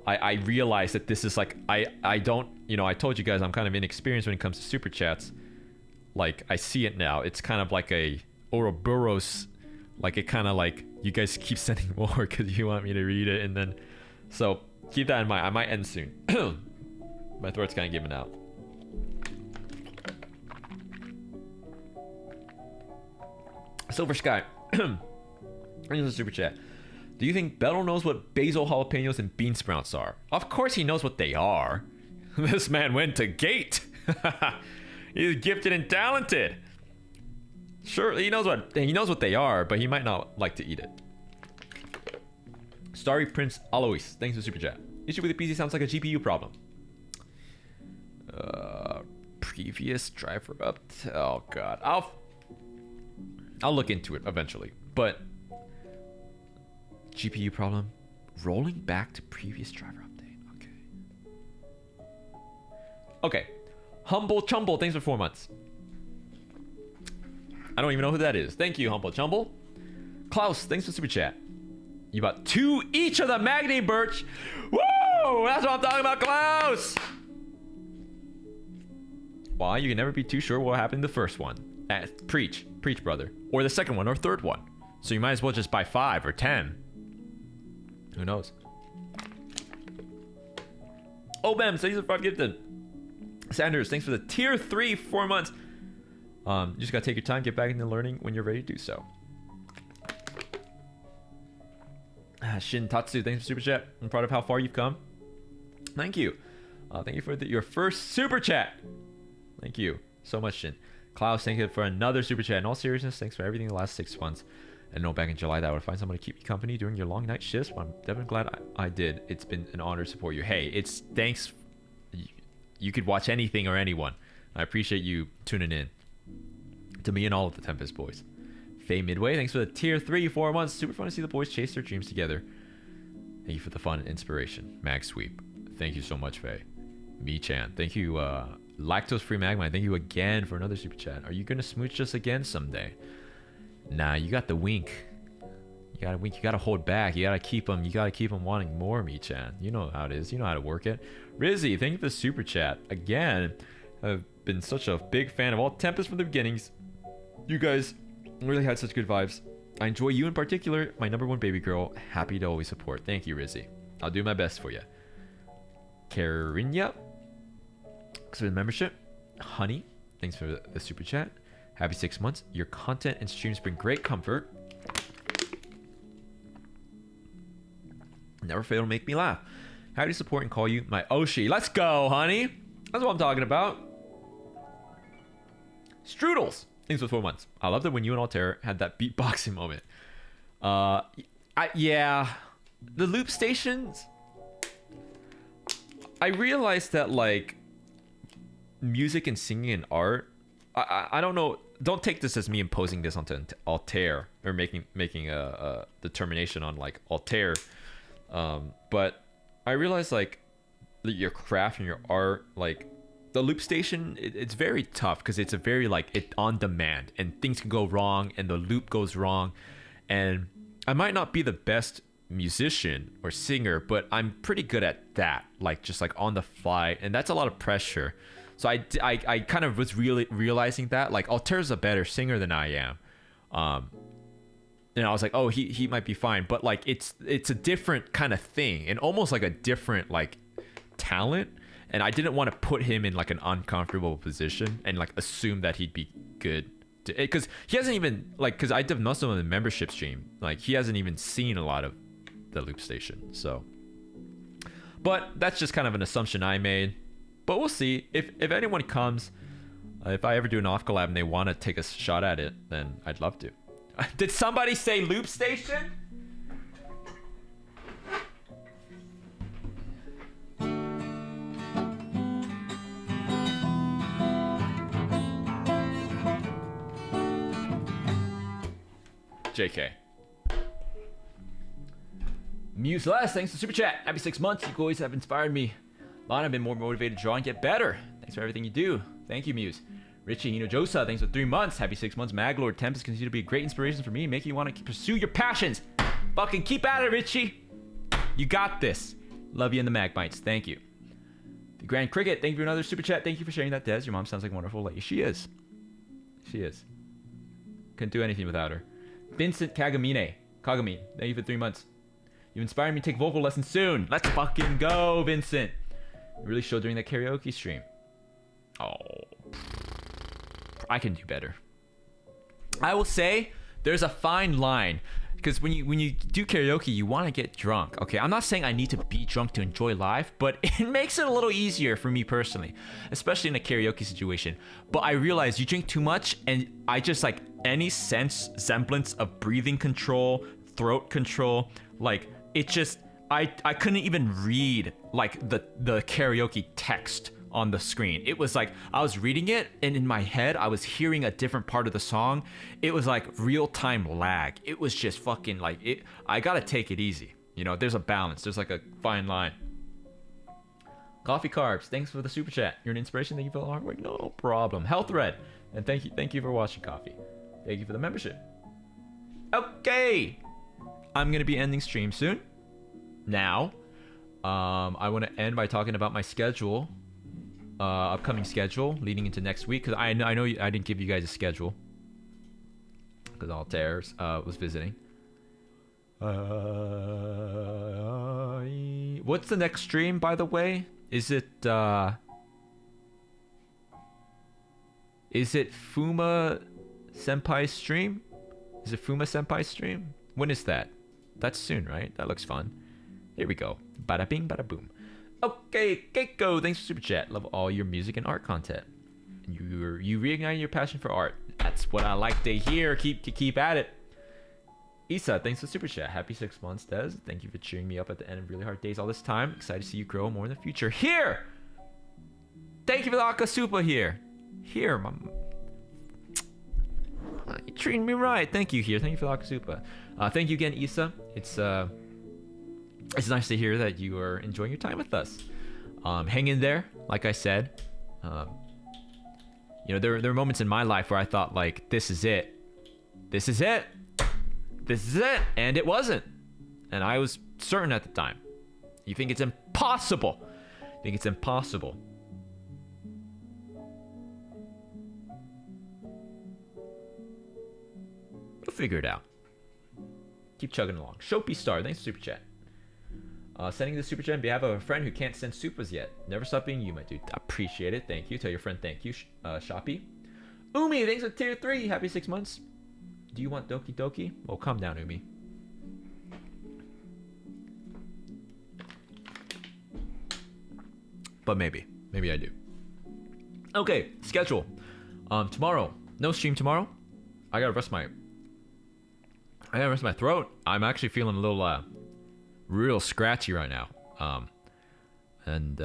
Speaker 1: I realize that this is like, I don't, I told you guys I'm kind of inexperienced when it comes to super chats. Like, I see it now. It's kind of like a Ouroboros, like it kind of like, you guys keep sending more because you want me to read it, and then, so keep that in mind. I might end soon. My throat's kind of giving out. Silver Sky. Here's a super chat. Do you think Beto knows what basil, jalapenos, and bean sprouts are? Of course he knows what they are. This man went to Gate. He's gifted and talented. Sure, he knows what they are, but he might not like to eat it. Starry Prince Alois, thanks for super chat. Issue with the PC sounds like a GPU problem. Previous driver up. Oh god, I'll look into it eventually, but GPU problem. Rolling back to previous driver update. Okay. Humble Chumble, thanks for 4 months. I don't even know who that is. Thank you, Humble Chumble. Klaus, thanks for super chat. You bought 2 each of the Magni Birch. Woo! That's what I'm talking about, Klaus! Why? You can never be too sure what happened in the first one. Preach, brother. Or the second one, or third one. So you might as well just buy 5 or 10. Who knows? Oh, Bam, thanks for 5 gifted. Sanders, thanks for the tier 3 4 months. You just gotta take your time, get back into learning when you're ready to do so. Shin Tatsu, thanks for super chat. I'm proud of how far you've come. Thank you. Thank you for your first super chat. Thank you so much, Shin. Klaus, thank you for another super chat. In all seriousness, thanks for everything the last 6 months. I know back in July that I would find someone to keep you company during your long night shifts, but I'm definitely glad I did. It's been an honor to support you. Hey, it's thanks. You could watch anything or anyone. I appreciate you tuning in to me and all of the Tempest boys. Faye Midway, thanks for the tier 3 4 months. Super fun to see the boys chase their dreams together. Thank you for the fun and inspiration. Mag Sweep, thank you so much, Faye. Me-chan, thank you. Lactose Free Magma, thank you again for another super chat. Are you gonna smooch us again someday? Nah, you got the wink. You gotta wink. You gotta hold back. You gotta keep them. You gotta keep them wanting more, Me-chan. You know how it is. You know how to work it. Rizzy, thank you for the super chat again. I've been such a big fan of all Tempest from the beginnings. You guys really had such good vibes. I enjoy you in particular, my #1 baby girl. Happy to always support. Thank you, Rizzy. I'll do my best for you. Karinya, thanks for the membership. Honey, thanks for the super chat. Happy 6 months. Your content and streams bring great comfort. Never fail to make me laugh. Happy to support and call you my Oshi. Let's go, honey. That's what I'm talking about. Strudels, thanks for 4 months. I loved it when you and Altare had that beatboxing moment. Yeah, the loop stations. I realized that like music and singing and art. I don't know. Don't take this as me imposing this onto Altair or making a determination on like Altair. But I realized like your craft and your art, like the loop station, it's very tough because it's a very like it on demand and things can go wrong and the loop goes wrong, and I might not be the best musician or singer, but I'm pretty good at that, like just like on the fly, and that's a lot of pressure. So I kind of was really realizing that like Altair's a better singer than I am, and I was like, oh, he might be fine, but like it's a different kind of thing and almost like a different like talent, and I didn't want to put him in like an uncomfortable position and like assume that he'd be good, because he hasn't even like, because I did most of the membership stream, like he hasn't even seen a lot of the loop station. So, but that's just kind of an assumption I made. But we'll see. If anyone comes, if I ever do an off collab and they want to take a shot at it, then I'd love to. Did somebody say loop station? JK. Muse Les, thanks for super chat. Happy 6 months. You always have inspired me. Lana, I've been more motivated to draw and get better. Thanks for everything you do. Thank you, Muse. Richie Hinojosa, thanks for 3 months. Happy 6 months. Maglord-TEMPUS continue to be a great inspiration for me, making you want to pursue your passions. Fucking keep at it, Richie. You got this. Love you in the Magmites. Thank you. The Grand Cricket, thank you for another super chat. Thank you for sharing that, Des. Your mom sounds like a wonderful lady. She is. She is. Couldn't do anything without her. Vincent Kagami, thank you for 3 months. You inspired me to take vocal lessons soon. Let's fucking go, Vincent. It really showed during that karaoke stream. Oh, I can do better. I will say there's a fine line, because when you do karaoke, you want to get drunk. Okay, I'm not saying I need to be drunk to enjoy live, but it makes it a little easier for me personally, especially in a karaoke situation. But I realize you drink too much, and I just like any semblance of breathing control, throat control, like it just. I couldn't even read like the karaoke text on the screen. It was like I was reading it, and in my head I was hearing a different part of the song. It was like real-time lag. It was just fucking like it. I gotta take it easy. You know, there's a balance. There's like a fine line. Coffee Carbs, thanks for the super chat. You're an inspiration. Thank you for the hard work. No problem. Health Red, and thank you for watching Coffee. Thank you for the membership. Okay, I'm gonna be ending stream soon. Now, I want to end by talking about my schedule, upcoming schedule leading into next week, because I know I didn't give you guys a schedule because Altair was visiting. What's the next stream, by the way? Is it Fuma Senpai's stream? Is it Fuma Senpai's stream? When is that? That's soon, right? That looks fun. Here we go. Bada bing, bada boom. Okay, Keiko, thanks for super chat. Love all your music and art content. You reigniting your passion for art. That's what I like to hear. Keep at it. Isa, thanks for super chat. Happy 6 months, Des. Thank you for cheering me up at the end of really hard days all this time. Excited to see you grow more in the future. Here. Thank you for the Akasupa here. Here, mom. You're treating me right. Thank you here. Thank you for the Akasupa. Thank you again, Isa. It's nice to hear that you are enjoying your time with us. Hang in there, like I said. You know, there are moments in my life where I thought, like, this is it. This is it. This is it. And it wasn't. And I was certain at the time. You think it's impossible. You think it's impossible. We'll figure it out. Keep chugging along. Shopee Star, thanks for super chat. Sending the super chat on behalf of a friend who can't send supers yet. Never stop being you, my dude. Appreciate it. Thank you. Tell your friend thank you, Shopee. Umi, thanks for tier 3. Happy 6 months. Do you want Doki Doki? Oh, calm down, Umi. But maybe. Maybe I do. Okay, schedule. Tomorrow. No stream tomorrow. I gotta rest my I gotta rest my throat. I'm actually feeling a little, real scratchy right now. And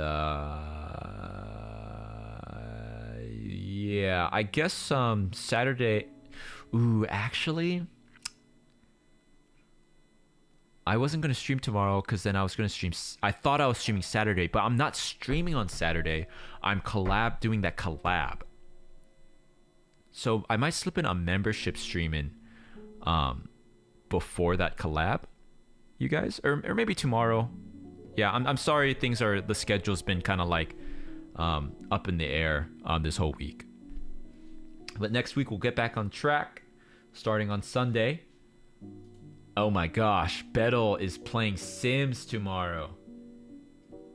Speaker 1: yeah, I guess Saturday. Ooh, actually, I wasn't gonna stream tomorrow because then I was gonna stream. I thought I was streaming Saturday, but I'm not streaming on Saturday. I'm doing that collab. So I might slip in a membership stream in, before that collab, you guys, or maybe tomorrow. Yeah, I'm sorry. The schedule's been kind of like, up in the air this whole week. But next week we'll get back on track, starting on Sunday. Oh my gosh, Bettle is playing Sims tomorrow.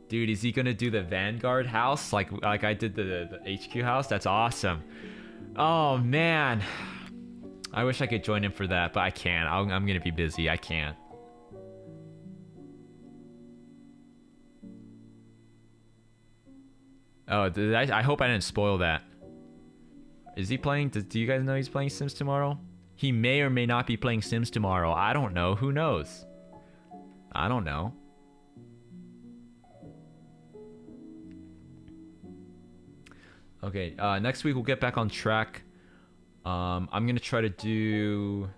Speaker 1: Dude, is he gonna do the Vanguard house like I did the HQ house? That's awesome. Oh man, I wish I could join him for that, but I can't. I'm gonna be busy. I can't. Oh, I hope I didn't spoil that. Is he playing? Do you guys know he's playing Sims tomorrow? He may or may not be playing Sims tomorrow. I don't know. Who knows? I don't know. Okay, next week we'll get back on track. I'm gonna try to do...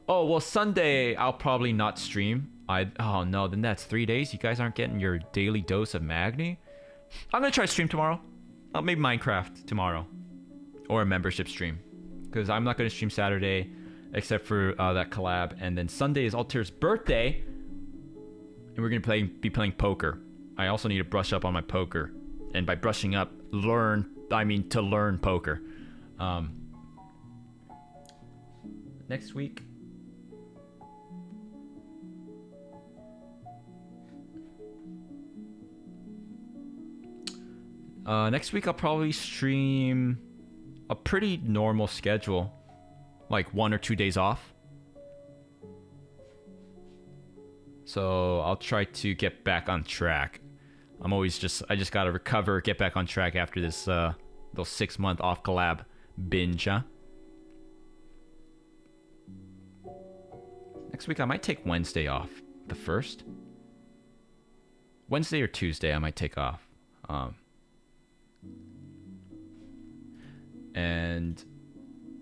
Speaker 1: Oh, well, Sunday I'll probably not stream. Oh no, then that's 3 days. You guys aren't getting your daily dose of Magni. I'm gonna try to stream tomorrow. Maybe Minecraft tomorrow, or a membership stream, because I'm not gonna stream Saturday, except for that collab. And then Sunday is Altair's birthday, and we're gonna be playing poker. I also need to brush up on my poker, and by brushing up, I mean to learn poker. Next week. Next week I'll probably stream a pretty normal schedule, like 1 or 2 days off. So I'll try to get back on track. I just gotta recover, get back on track after this little 6-month off collab binge, huh? Next week I might take Wednesday off. The 1st? Wednesday or Tuesday I might take off. And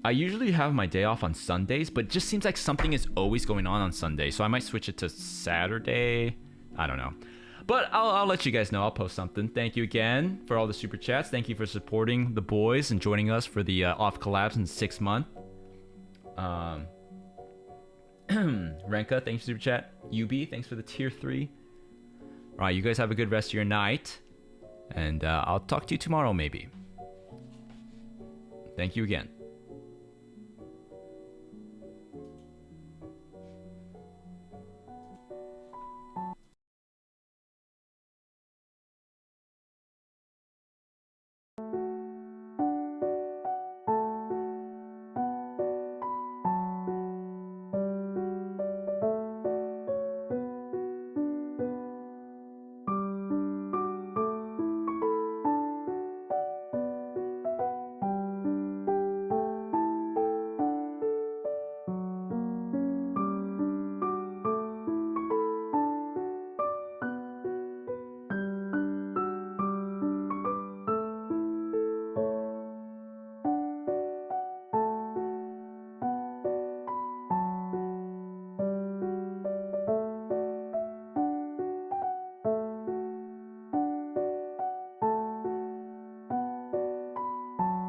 Speaker 1: I usually have my day off on Sundays, but it just seems like something is always going on Sunday, so I might switch it to Saturday. I don't know, but I'll let you guys know. I'll post something. Thank you again for all the super chats. Thank you for supporting the boys and joining us for the off collabs in 6 months. Renka, thanks for super chat. UB, thanks for the tier 3. All right, you guys have a good rest of your night, and I'll talk to you tomorrow maybe. Thank you again.